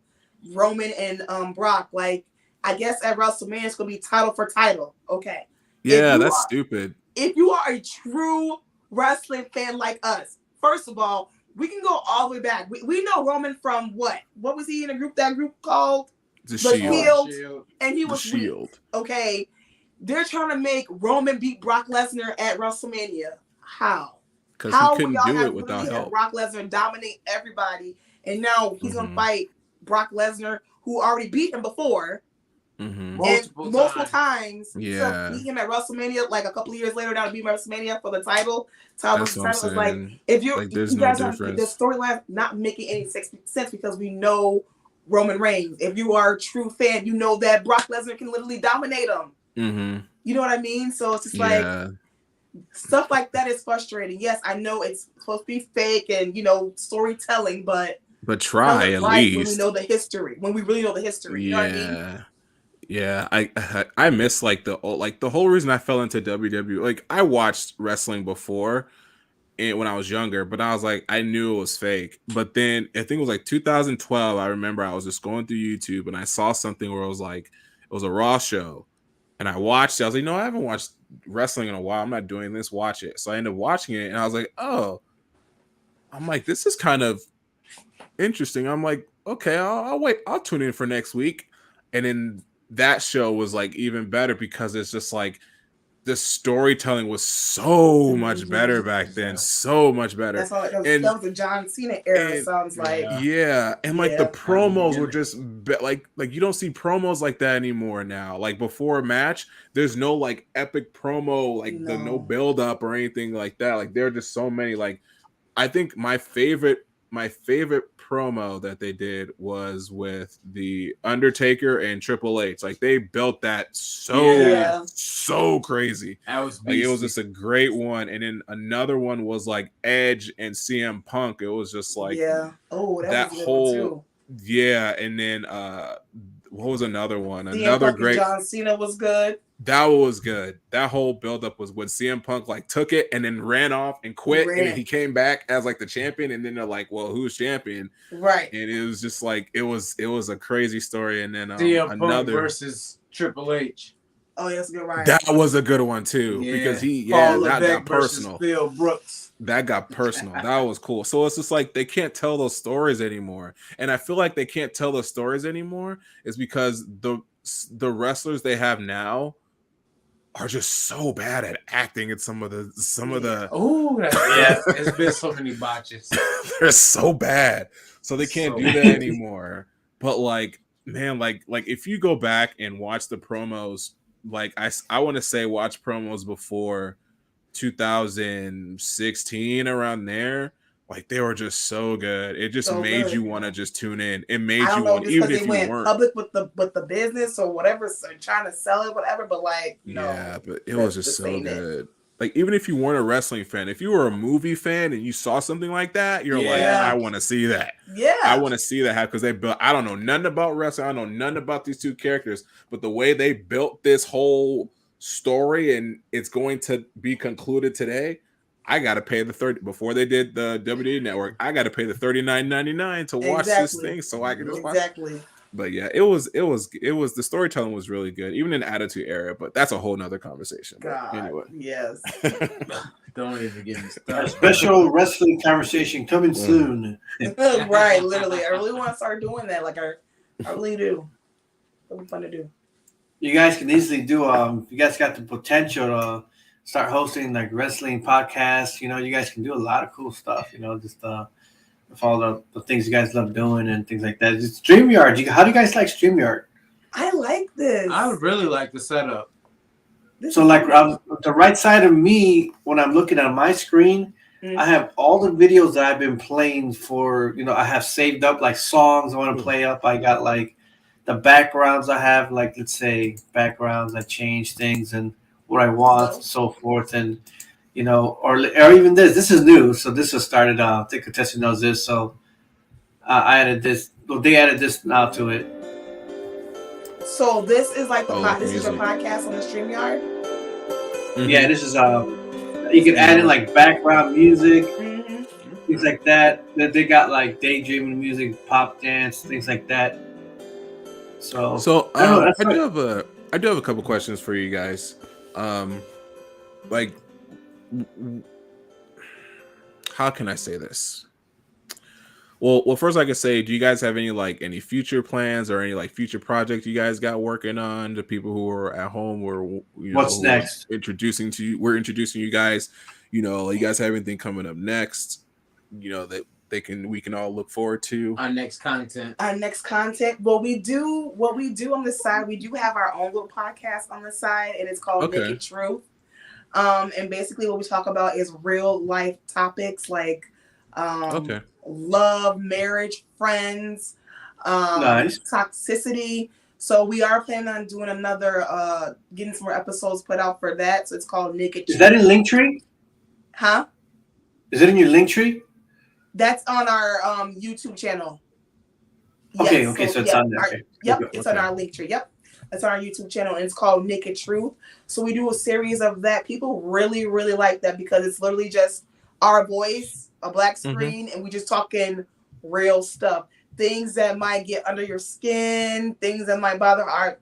Roman and Brock. Like I guess at WrestleMania it's gonna be title for title. Okay. Yeah, that's stupid. If you are a true wrestling fan like us, first of all, we can go all the way back. We know Roman from what? What was he in a group? That group called The Shield. And he was Shield. Okay. They're trying to make Roman beat Brock Lesnar at WrestleMania. How? Because he couldn't do it without help. Brock Lesnar dominate everybody, and now he's gonna fight Brock Lesnar, who already beat him before. Multiple times. Yeah. So beat him at WrestleMania, like a couple of years later, that'll be WrestleMania for the title. That's what I'm saying. Like, if you, like, there's you no guys difference. The storyline not making any sense because we know Roman Reigns. If you are a true fan, you know that Brock Lesnar can literally dominate him. You know what I mean? So it's just like stuff like that is frustrating. Yes, I know it's supposed to be fake and, you know, storytelling, but try at least when we know the history. When we really know the history. You know what I mean? Yeah, I miss like the whole reason I fell into WWE. Like I watched wrestling before, and when I was younger, but I was like I knew it was fake. But then I think it was like 2012. I remember I was just going through YouTube and I saw something where it was like it was a Raw show, and I watched it. I was like, no, I haven't watched wrestling in a while. I'm not doing this. Watch it. So I ended up watching it, and I was like, oh, I'm like this is kind of interesting. I'm like, okay, I'll wait. I'll tune in for next week, and then that show was like even better because it's just like the storytelling was so much better back then, so much better. That's all. That was the John Cena era. Sounds like and like the promos were just like you don't see promos like that anymore now. Like before a match, there's no like epic promo, like no build up or anything like that. Like there are just so many. Like I think my favorite promo that they did was with the Undertaker and Triple H. Like they built that so crazy. That was like it was just a great one. And then another one was like Edge and CM Punk. It was just like that was whole and then what was another one? Another great John Cena was good. That was good. That whole buildup was when CM Punk like took it and then ran off and quit, and then he came back as like the champion, and then they're like, "Well, who's champion?" Right. And it was just like it was a crazy story. And then CM Punk versus Triple H. Oh, that's a good one. That was a good one too because that got personal. Phil Brooks. That got personal. That was cool. So it's just like they can't tell those stories anymore, and I feel like they can't tell those stories anymore is because the wrestlers they have now are just so bad at acting at some of the there's been so many botches. They're so bad, so they can't do that anymore. But like, man, like if you go back and watch the promos, like I want to say watch promos before 2016 around there, Like they were just so good. It just So made good. you want to just tune in. It made I don't you know, want, just even because if they you went weren't. public with the business or whatever, so trying to sell it, whatever. But like, no, Yeah, but it was just just so ain't it. good. Like even if you weren't a wrestling fan, if you were a movie fan and you saw something like that, you're like, Yeah. I want to see that. Yeah. I want to see that because they built. I don't know nothing about wrestling. I don't know nothing about these two characters, but the way they built this whole story and it's going to be concluded today. I gotta pay the 30 before they did the WWE Network. I gotta pay the $39.99 to watch this thing so I can just watch. Exactly. But yeah, it was the storytelling was really good, even in the Attitude Era. But that's a whole nother conversation. God, anyway, yes. Don't even get me A started. special wrestling conversation coming soon. Right, literally. I really want to start doing that. Like I really do. It'll be fun to do. You guys can easily do. You guys got the potential to start hosting like wrestling podcasts. You know, you guys can do a lot of cool stuff. You know, just with all the things you guys love doing and things like that. Just StreamYard. How do you guys like StreamYard? I like this. I would really like the setup. So like the right side of me, when I'm looking at my screen, I have all the videos that I've been playing for, you know, I have saved up like songs I want to play up. I got like the backgrounds I have, like let's say backgrounds, I change things and what I want, so forth. And, you know, or even this is new. So this was started, I think KOTETSU knows this. So I added this, well, they added this now to it. So this is like this is your music. podcast on the StreamYard? Yeah, this is you can add in like background music, things like that. They got like daydreaming music, pop dance, things like that. So I do have a couple questions for you guys. Like, how can I say this? Well, first I could say, do you guys have any future plans or any like future projects you guys got working on? The people who are at home, or what's next? We're introducing you guys. You know, you guys have anything coming up next? You know that we can all look forward to Our next content. Well, what we do on the side, we do have our own little podcast on the side, and it's called Naked Truth. And basically what we talk about is real life topics like love, marriage, friends, toxicity. So we are planning on doing another getting some more episodes put out for that. So it's called Naked Truth. Is that in Linktree? Huh? Is it in your Linktree? That's on our YouTube channel. Okay, so it's on there. It's on our Linktree. Yep. That's on our YouTube channel, and it's called Naked Truth. So we do a series of that. People really, really like that because it's literally just our voice, a black screen, and we just talking real stuff. Things that might get under your skin, things that might bother our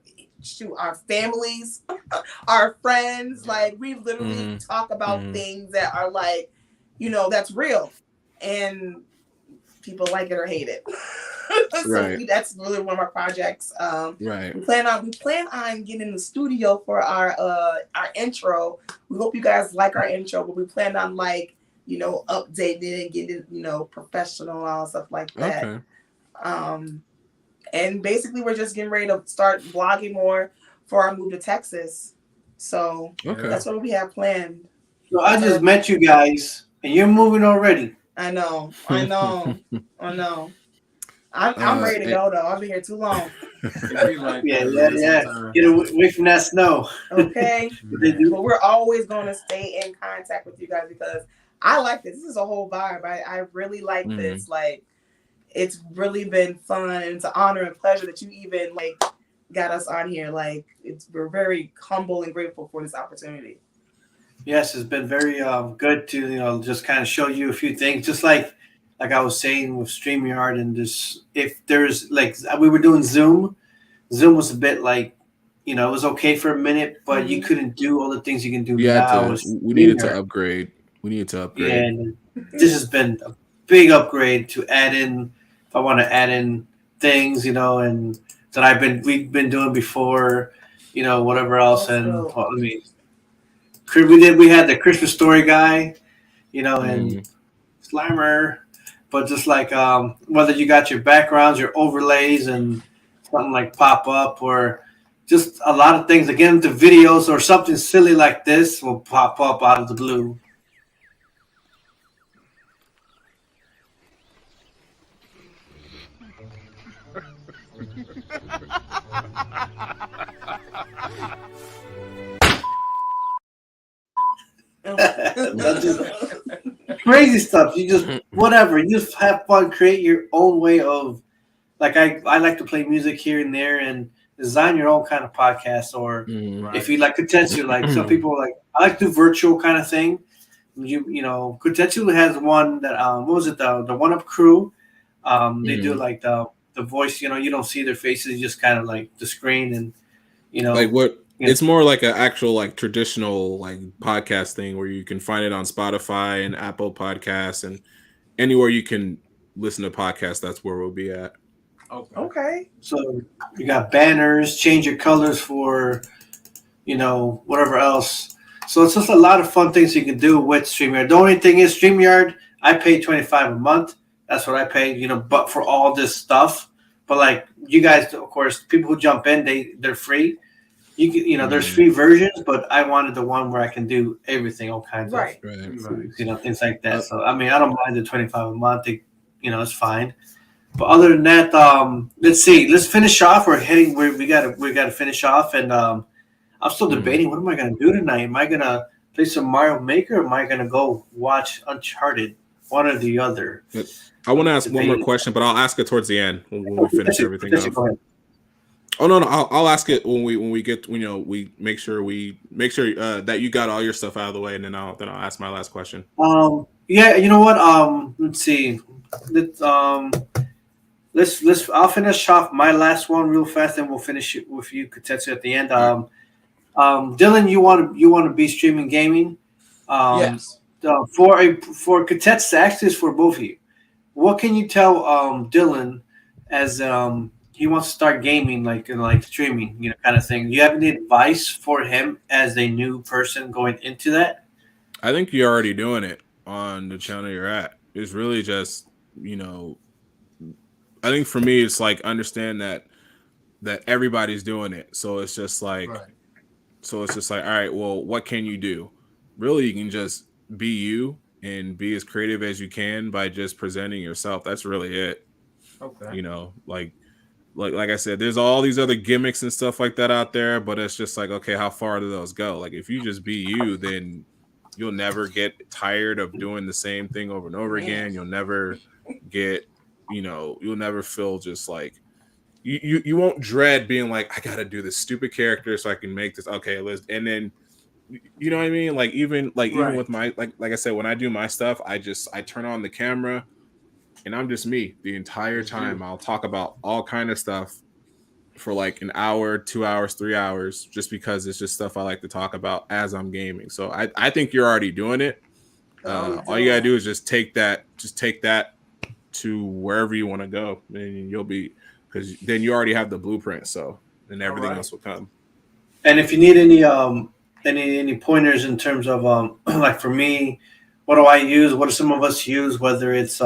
families, our friends. Like we literally talk about things that are like, you know, that's real. And people like it or hate it. That's really one of our projects. We plan on getting in the studio for our intro. We hope you guys like our intro, but we plan on updating it and getting it, professional and all stuff like that. Okay. And basically we're just getting ready to start vlogging more for our move to Texas. So that's what we have planned. So I just met you guys and you're moving already. I know. I'm ready to go though. I've been here too long. Yeah. Get away from that snow. Okay. But we're always going to stay in contact with you guys because I like this. This is a whole vibe. I really like this. Like, it's really been fun, and it's an honor and pleasure that you even got us on here. Like, we're very humble and grateful for this opportunity. Yes, it's been very good to just kind of show you a few things, just like I was saying with StreamYard, and just if there's we were doing Zoom was a bit it was okay for a minute, but you couldn't do all the things you can do now. We needed to upgrade. Yeah, and this has been a big upgrade to add in. If I want to add in things, and that we've been doing before, whatever else, we had the Christmas story guy, and Slimer, but just whether you got your backgrounds, your overlays, and something like pop up, or just a lot of things. Again, the videos or something silly like this will pop up out of the blue. That's just crazy stuff. You just whatever. You just have fun. Create your own way of like I like to play music here and there and design your own kind of podcast. Or if you like KOTETSU, like some people like I like to do virtual kind of thing. You know, KOTETSU has one that what was it the One Up Crew? They do like the voice. You know, you don't see their faces, you just kind of like the screen and you know like what. You know, it's more like an actual like traditional like podcast thing where you can find it on Spotify and Apple Podcasts and anywhere you can listen to podcasts. That's where we'll be at. Okay. So you got banners, change your colors for, you know, whatever else. So it's just a lot of fun things you can do with StreamYard. The only thing is StreamYard, I pay $25 a month. That's what I pay, you know, but for all this stuff. But like you guys, of course, people who jump in, they're free. You can, you know, there's free versions, but I wanted the one where I can do everything, all kinds of, you know, things like that. So I mean, I don't mind the $25 a month. You know, it's fine. But other than that, let's see. Let's finish off. We're heading. We gotta finish off, and I'm still debating. What am I gonna do tonight? Am I gonna play some Mario Maker, or am I gonna go watch Uncharted? One or the other. I want to ask one more question, but I'll ask it towards the end when we finish everything up. Oh no, I'll ask it when we get, you know, we make sure that you got all your stuff out of the way, and then I'll ask my last question. Yeah, you know what? Let's see. Let's I'll finish off my last one real fast, and we'll finish it with you, KOTETSU, at the end. Dylan, you want to be streaming gaming? Yes. For KOTETSU, actually, is for both of you. What can you tell Dylan as he wants to start gaming, like streaming, you know, kind of thing? Do you have any advice for him as a new person going into that? I think you're already doing it on the channel you're at. It's really just, you know, I think for me, it's like understand that everybody's doing it. So it's just like, all right, well, what can you do? Really, you can just be you and be as creative as you can by just presenting yourself. That's really it. Okay. You know, like I said, there's all these other gimmicks and stuff like that out there, but it's just like, okay, how far do those go? Like if you just be you, then you'll never get tired of doing the same thing over and over again. You'll never get, you know, you'll never feel just like you won't dread being like, I gotta do this stupid character so I can make this. Okay, and then you know what I mean? Like even with my like I said, when I do my stuff, I turn on the camera and I'm just me the entire time. I'll talk about all kind of stuff for like an hour, 2 hours, 3 hours, just because it's just stuff I like to talk about as I'm gaming. So I think you're already doing it. All you gotta do is just take that to wherever you want to go, and you'll be, because then you already have the blueprint. So then everything else will come. And if you need any pointers in terms of like for me, what do I use? What do some of us use? Whether it's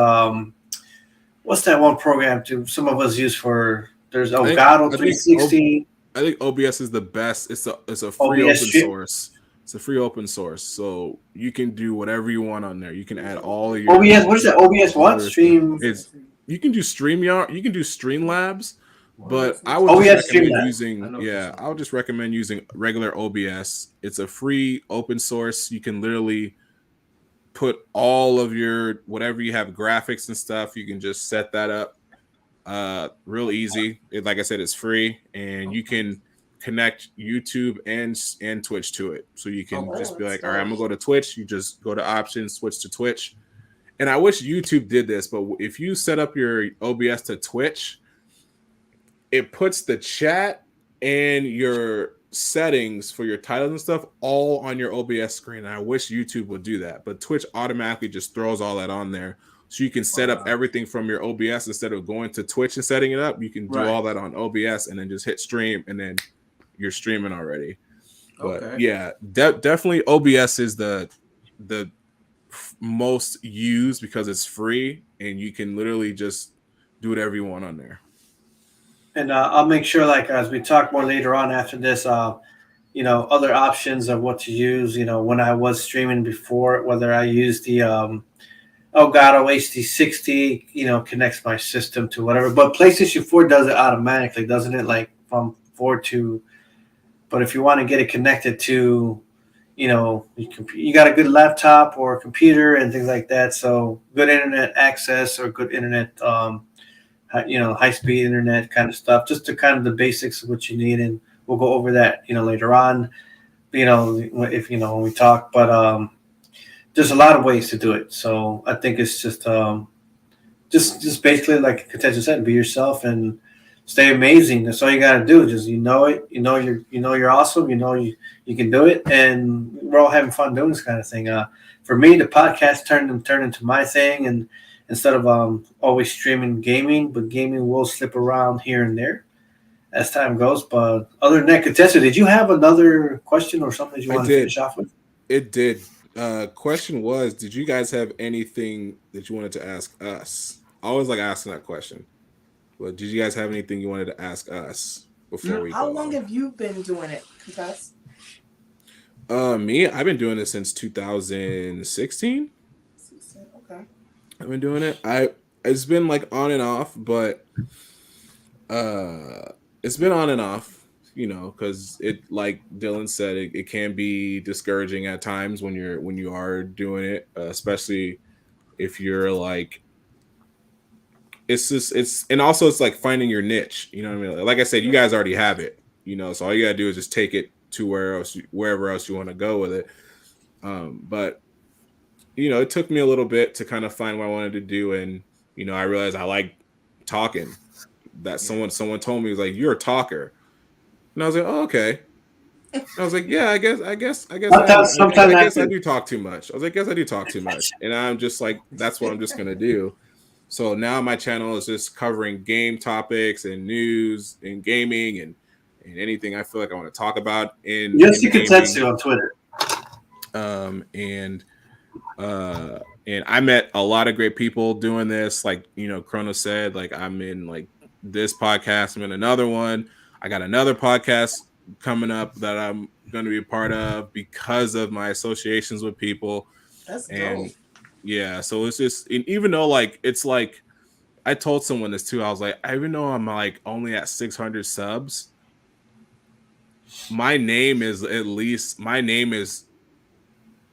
what's that one program to some of us use for? There's Elgato 360. I think OBS is the best. It's a free open source. It's a free open source, so you can do whatever you want on there. You can add all your OBS. What is that? OBS what? Stream. You can do StreamYard. You can do Streamlabs, but I would I would just recommend using regular OBS. It's a free open source. You can literally put all of your whatever you have graphics and stuff. You can just set that up. Real easy. Like I said, it's free, and you can connect YouTube and Twitch to it. So you can just be like, all right, I'm gonna go to Twitch. You just go to options, switch to Twitch. And I wish YouTube did this, but if you set up your OBS to Twitch, it puts the chat and your settings for your titles and stuff all on your OBS screen. And I wish YouTube would do that, but Twitch automatically just throws all that on there. So you can set up everything from your OBS instead of going to Twitch and setting it up. You can do all that on OBS and then just hit stream, and then you're streaming already. But yeah, definitely OBS is the most used because it's free and you can literally just do whatever you want on there. And I'll make sure, like as we talk more later on after this, you know, other options of what to use. You know, when I was streaming before, whether I used the Elgato HD60, you know, connects my system to whatever. But PlayStation 4 does it automatically, doesn't it? Like from 4 to. But if you want to get it connected to, you got a good laptop or computer and things like that. So good internet access or good internet, high speed internet kind of stuff, just to kind of the basics of what you need. And we'll go over that, later on, if, when we talk, but, there's a lot of ways to do it. So I think it's just basically like KOTETSU said, be yourself and stay amazing. That's all you got to do. Just it. You're awesome. You can do it, and we're all having fun doing this kind of thing. For me, the podcast turned into my thing, and instead of always streaming gaming, but gaming will slip around here and there as time goes. But other than that, KOTETSU, did you have another question or something that you want to finish off with? It did. Question was, did you guys have anything that you wanted to ask us? I always like asking that question. But did you guys have anything you wanted to ask us before we How go long on? have you been doing it, KOTETSU? Me, I've been doing it since 2016. Okay. I've been doing it. It's been like on and off, but it's been on and off. Because it, like Dylan said, it can be discouraging at times when you are doing it, especially if you're like, and also it's like finding your niche. You know what I mean? Like I said, you guys already have it. So all you gotta do is just take it to wherever else you want to go with it. But it took me a little bit to kind of find what I wanted to do, and I realized I like talking. That someone told me, was like, "You're a talker." And I was like, "Oh, okay." And I was like, "Yeah, I guess I do talk too much." I was like, "I guess I do talk too much." And I'm just like, that's what I'm just gonna do. So now my channel is just covering game topics and news and gaming and anything I feel like I want to talk about in KOTETSU on Twitter. And I met a lot of great people doing this. Like, Chrono said, like, I'm in like this podcast, I'm in another one. I got another podcast coming up that I'm going to be a part of because of my associations with people. That's and dope. Yeah, so it's just, and even though like it's like, I told someone this too. I was like, even though I'm like only at 600 subs, my name is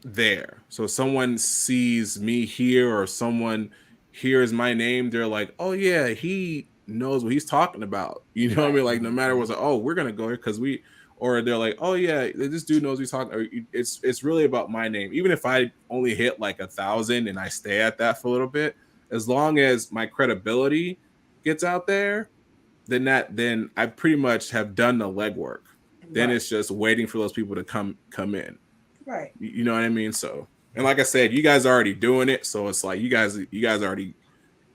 there. So if someone sees me here or someone hears my name, they're like, "Oh yeah, he knows what he's talking about." You know what I mean? Like, no matter what's like, "Oh, we're gonna go here because we," or they're like, "Oh yeah, this dude knows what he's talking." Or it's really about my name. Even if I only hit like 1,000 and I stay at that for a little bit, as long as my credibility gets out there, then I pretty much have done the legwork. Then it's just waiting for those people to come in. Right. You know what I mean? So, and like I said, you guys are already doing it, so it's like you guys already,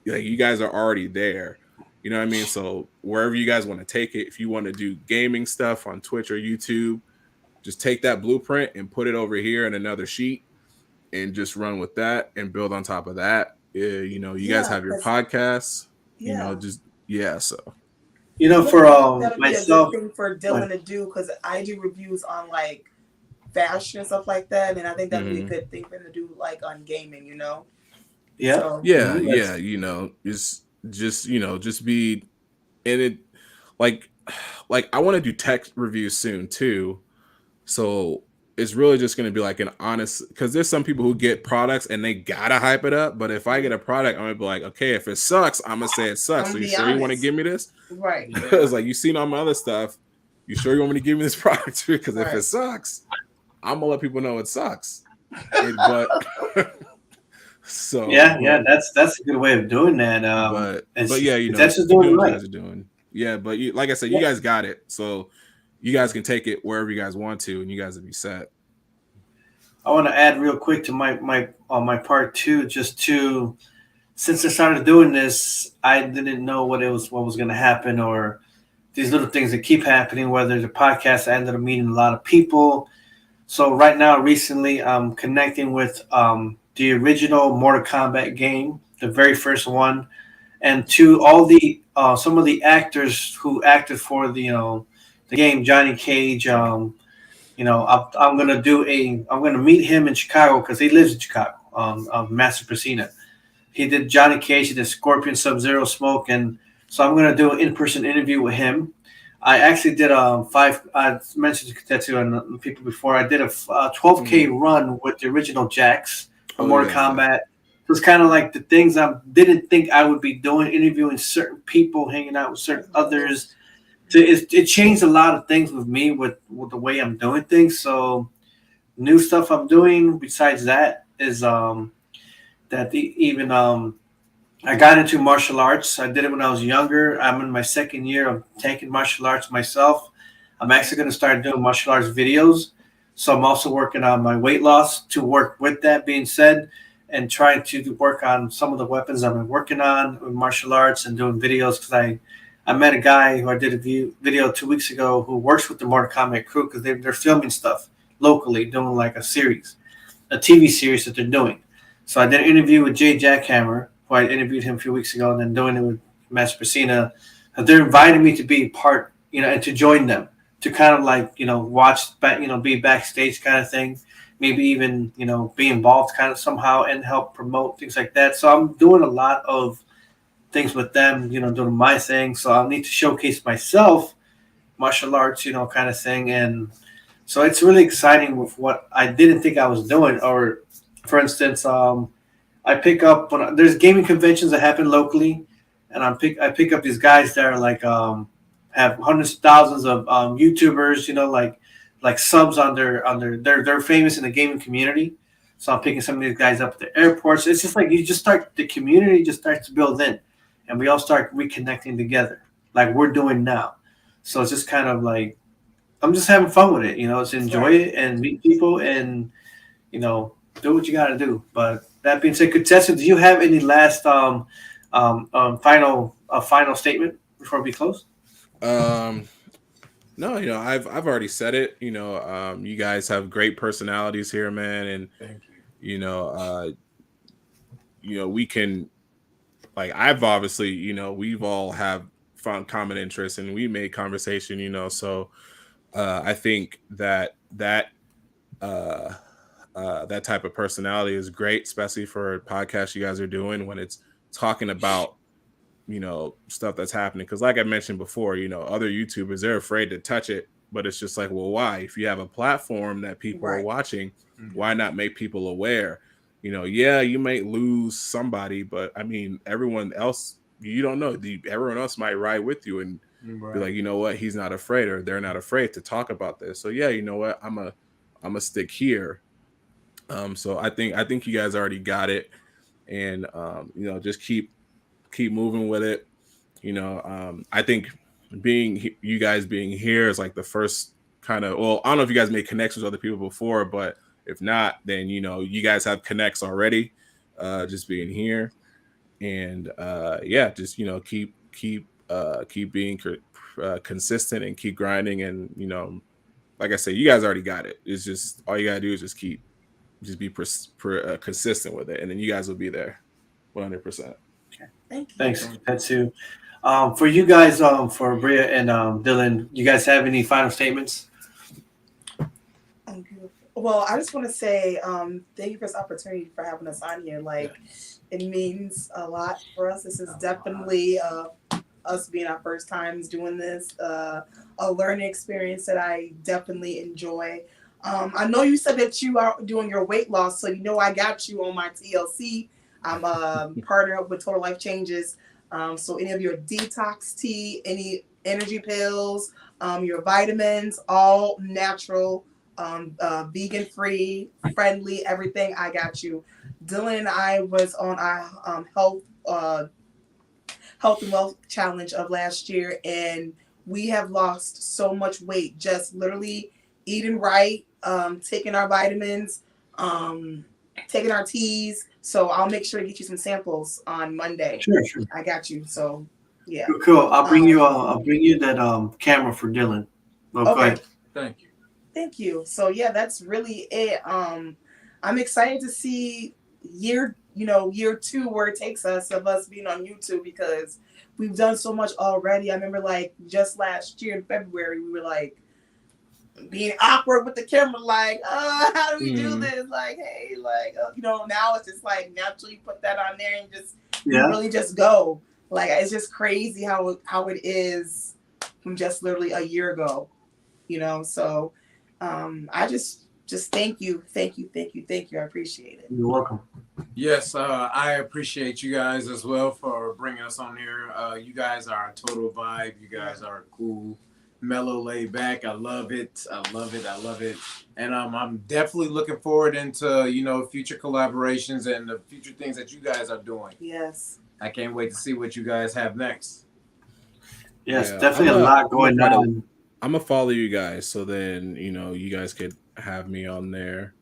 like, you guys are already there. You know what I mean? So wherever you guys want to take it, if you want to do gaming stuff on Twitch or YouTube, just take that blueprint and put it over here in another sheet and just run with that and build on top of that. You guys have your podcasts. So. For that'd myself, be a good thing for Dylan to do, because I do reviews on like fashion and stuff like that, and I think that'd be a good thing for him to do, like on gaming. Yeah. So, It's just be in it. Like I want to do tech reviews soon too. So it's really just going to be like an honest, because there's some people who get products and they gotta hype it up. But if I get a product, I'm gonna be like, okay, if it sucks, I'm gonna say it sucks. So you sure you want to give me this? Right. Because like, you've seen all my other stuff. You sure you want me to give me this product too? Because if it sucks, I'm gonna let people know it sucks. So that's a good way of doing that. But yeah, that's just doing what right. you guys are doing. Yeah, but like I said, you guys got it. So you guys can take it wherever you guys want to, and you guys will be set. I want to add real quick to my part too, since I started doing this, I didn't know what was going to happen, or these little things that keep happening, whether the podcast, I ended up meeting a lot of people. So right now, recently, I'm connecting with the original Mortal Kombat game, the very first one, and to all the some of the actors who acted for the game, Johnny Cage. I'm gonna meet him in Chicago because he lives in Chicago. Master Persina. He did Johnny Cage, he did Scorpion, Sub-Zero, Smoke, and so I'm gonna do an in-person interview with him. I actually did 5. I mentioned to KOTETSU and people before. I did a 12K run with the original Jacks from Mortal Kombat. It was kind of like the things I didn't think I would be doing, interviewing certain people, hanging out with certain others. So it changed a lot of things with me with the way I'm doing things. So new stuff I'm doing besides that is I got into martial arts. I did it when I was younger. I'm in my second year of taking martial arts myself. I'm actually going to start doing martial arts videos. So I'm also working on my weight loss to work with that being said, and trying to work on some of the weapons I've been working on with martial arts and doing videos, because I met a guy who I did a video 2 weeks ago who works with the Mortal Kombat crew, because they're filming stuff locally, doing like a TV series that they're doing. So I did an interview with Jay Jackhammer, who I interviewed him a few weeks ago, and then doing it with Master Pacina. They're inviting me to be part, and to join them, to kind of like, watch back, be backstage kind of thing, maybe even, be involved kind of somehow and help promote things like that. So I'm doing a lot of things with them, doing my thing. So I'll need to showcase myself, martial arts, kind of thing. And so it's really exciting with what I didn't think I was doing. Or for instance, I pick up when there's gaming conventions that happen locally, and I pick up these guys that are like have hundreds of thousands of YouTubers, like subs on they're famous in the gaming community. So I'm picking some of these guys up at the airports. It's just like the community just starts to build in, and we all start reconnecting together like we're doing now. So it's just kind of like I'm just having fun with it, it's enjoy it and meet people and do what you got to do. But that being said, KOTETSU, do you have any last final statement before we close? No, I've already said it. You guys have great personalities here, man, and thank you. We can, like, I've obviously, we've all have found common interests and we made conversation. So I think that type of personality is great, especially for a podcast you guys are doing when it's talking about stuff that's happening. Because like I mentioned before, other YouTubers, they're afraid to touch it, but it's just like, well, why? If you have a platform that people are watching, why not make people aware? Yeah, you might lose somebody, but I mean, everyone else, you don't know. Everyone else might ride with you and be like, you know what, he's not afraid, or they're not afraid to talk about this. So yeah, you know what, I'm a stick here. So I think you guys already got it, and just keep moving with it. I think you guys being here is like the first kind of, well, I don't know if you guys made connections with other people before, but if not, then you guys have connects already, just being here, and just keep being consistent and keep grinding, and like I say, you guys already got it. It's just all you gotta do is just be consistent with it, and then you guys will be there 100%. Okay. Thank you. Thanks, KOTETSU. For you guys, for Bria and Dylan, you guys have any final statements? Well, I just want to say thank you for this opportunity for having us on here. Like, it means a lot for us. This is definitely us being our first times doing this, a learning experience that I definitely enjoy. I know you said that you are doing your weight loss, so I got you on my TLC. I'm a partner up with Total Life Changes. So any of your detox tea, any energy pills, your vitamins, all natural, vegan free, friendly, everything, I got you. Dylan and I was on our health and wealth challenge of last year, and we have lost so much weight just literally eating right, taking our vitamins, taking our teas. So I'll make sure to get you some samples on Monday. Sure. I got you. So yeah. Cool. I'll bring you that camera for Dylan. Well, okay. Go ahead. Thank you. So yeah, that's really it. I'm excited to see year 2 where it takes us, of us being on YouTube, because we've done so much already. I remember like just last year in February, we were like being awkward with the camera, like, how do we do this? Like, hey, like, now it's just like naturally put that on there and just really just go. Like, it's just crazy how it is from just literally a year ago, you know. So I just thank you. I appreciate it. You're welcome. Yes, I appreciate you guys as well for bringing us on here. You guys are a total vibe. You guys are cool, mellow, laid back. I love it. And I'm definitely looking forward into, you know, future collaborations and the future things that you guys are doing. Yes. I can't wait to see what you guys have next. Yes, definitely a lot going on. I'm gonna follow you guys, so then you know you guys could have me on there.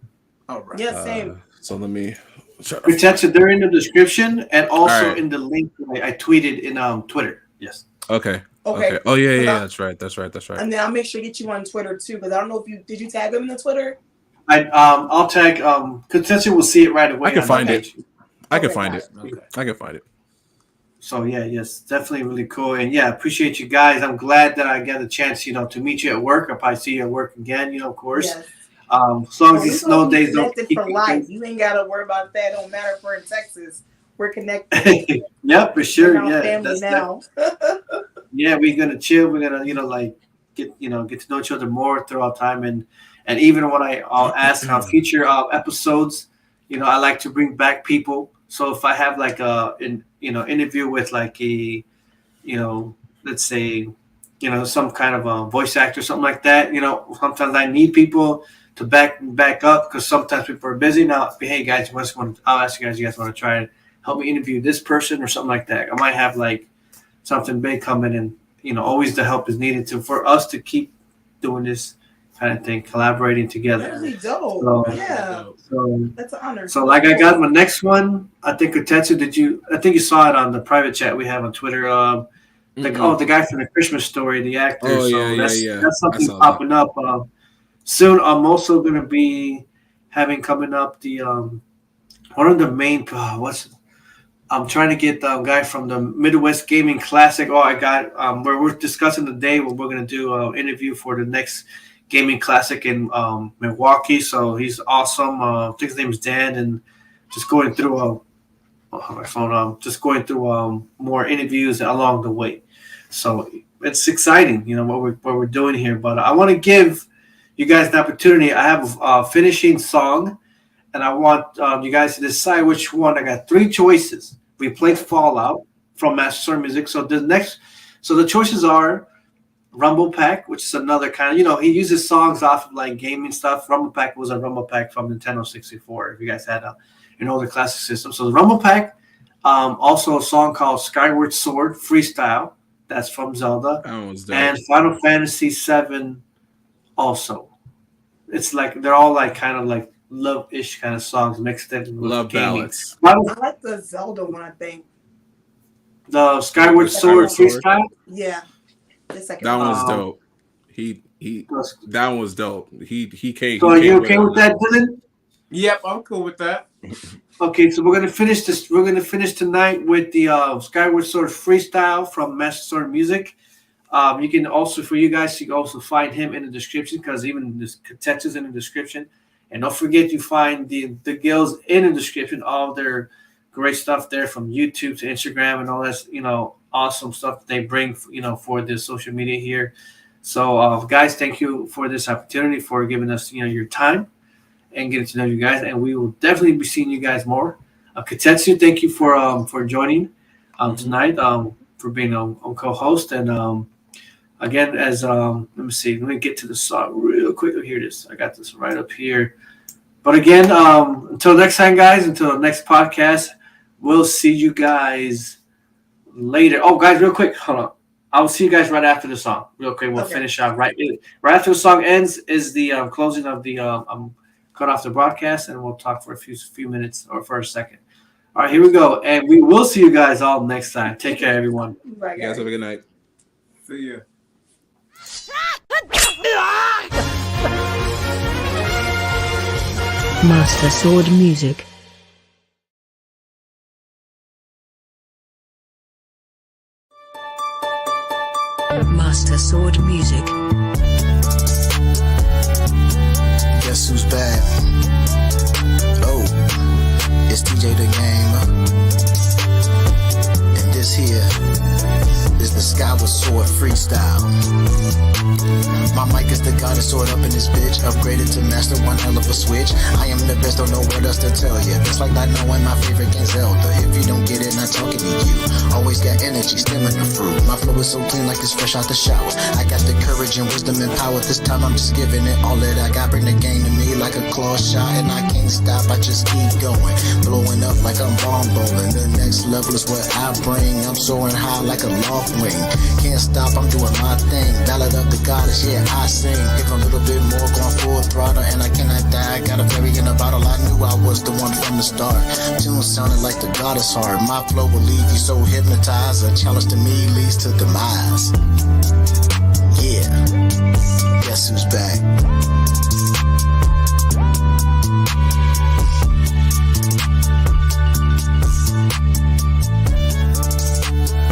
All right. Yeah, same. So let me. KOTETSU, they're in the description and also right. in the link I tweeted in Twitter. Yes. Okay. Okay. Oh yeah. That's right. And then I'll make sure to get you on Twitter too, because I don't know if did you tag them in the Twitter? I'll tag KOTETSU will see it right away. I can find it. I can Okay, find gotcha. it. I can find it. So yes, definitely really cool. And yeah, appreciate you guys. I'm glad that I got a chance, you know, to meet you at work. I'll probably see you at work again, you know, of course. Yes. As long as these snow days don't connected for life. You ain't gotta worry about that. Don't matter if we're in Texas. We're connected. Yep, for sure. We're Yeah, family now. Yeah, we're gonna chill. We're gonna, you know, like get to know each other more throughout time, and even when I'll ask on future episodes, you know, I like to bring back people. So if I have like interview with like a, you know, let's say, you know, some kind of a voice actor, something like that, you know, sometimes I need people to back up because sometimes people are busy. Now, hey guys, I'll ask you guys want to try and help me interview this person or something like that. I might have like something big coming, and you know, always the help is needed for us to keep doing this kind of thing, collaborating together. That's really dope. So, yeah. So that's an honor. So like I got my next one. I think KOTETSU, I think you saw it on the private chat we have on Twitter. The guy from The Christmas Story, the actor. Oh, so yeah. That's something popping up. Soon I'm also gonna be having coming up the one of the main I'm trying to get the guy from the Midwest Gaming Classic. I got where we're discussing the day where we're gonna do an interview for the next Gaming Classic in Milwaukee. So he's awesome. I think his name is Dan, and just going through my phone. Just going through more interviews along the way. So it's exciting, you know, what we're doing here. But I want to give you guys the opportunity. I have a finishing song, and I want you guys to decide which one. I got 3 choices. We played Fallout from MasterSword Music. So the choices are Rumble Pack, which is another kind of, you know, he uses songs off of like gaming stuff. Rumble Pack was a Rumble Pack from Nintendo 64. If you guys had an older classic system. So the Rumble Pack, also a song called Skyward Sword Freestyle. That's from Zelda. And Final Fantasy VII also. It's like they're all like kind of like love-ish kind of songs mixed in with love gaming. ballads. I like the Zelda one, I think. The Skyward Sword Freestyle? Yeah. That one's dope. That one was dope. He came. So are you okay with that, Dylan? Yep, I'm cool with that. Okay, so we're gonna finish this. We're gonna finish tonight with the Skyward Sword Freestyle from MasterSword Music. You can also, for you guys, you can also find him in the description, because even this KOTETSU is in the description. And don't forget you find the GILLS in the description. All their great stuff there, from YouTube to Instagram and all that, you know, awesome stuff that they bring, you know, for this social media here. So guys, thank you for this opportunity, for giving us, you know, your time and getting to know you guys. And we will definitely be seeing you guys more. KOTETSU, thank you for joining tonight, for being on co-host. And again, as let me get to the song real quick. Here it is. I got this right up here. But again, until next time, guys, until the next podcast, we'll see you guys later. Oh, guys, real quick, hold on. I will see you guys right after the song. Real quick, we'll finish out right after the song ends is the closing of the cut off the broadcast, and we'll talk for a few minutes or for a second. All right, here we go, and we will see you guys all next time. Take care, everyone. Bye, You guys have a good night. See ya. MasterSword Music. MasterSword Music. Guess who's back? Oh, it's TJ the Gamer. And this here is the Skyward Sword freestyle. My mic is the goddess sword up in this bitch. Upgraded to master, one hell of a switch. I am the best, don't know what else to tell ya. It's like not knowing my favorite game Zelda. If you don't get it, not talking to you. Always got energy, stemming the fruit. My flow is so clean like it's fresh out the shower. I got the courage and wisdom and power. This time I'm just giving it all that I got. Bring the game to me like a claw shot, and I can't stop, I just keep going. Blowing up like I'm bomb bowling. The next level is what I bring. I'm soaring high like a loft wing. Can't stop, I'm doing my thing. Ballad of the goddess, yeah, I sing. Give a little bit more, going full throttle, and I cannot die. Got a berry in a bottle, I knew I was the one from the start. Tune sounded like the goddess heart. My flow will leave you so hypnotized. A challenge to me leads to demise. Yeah, guess who's back?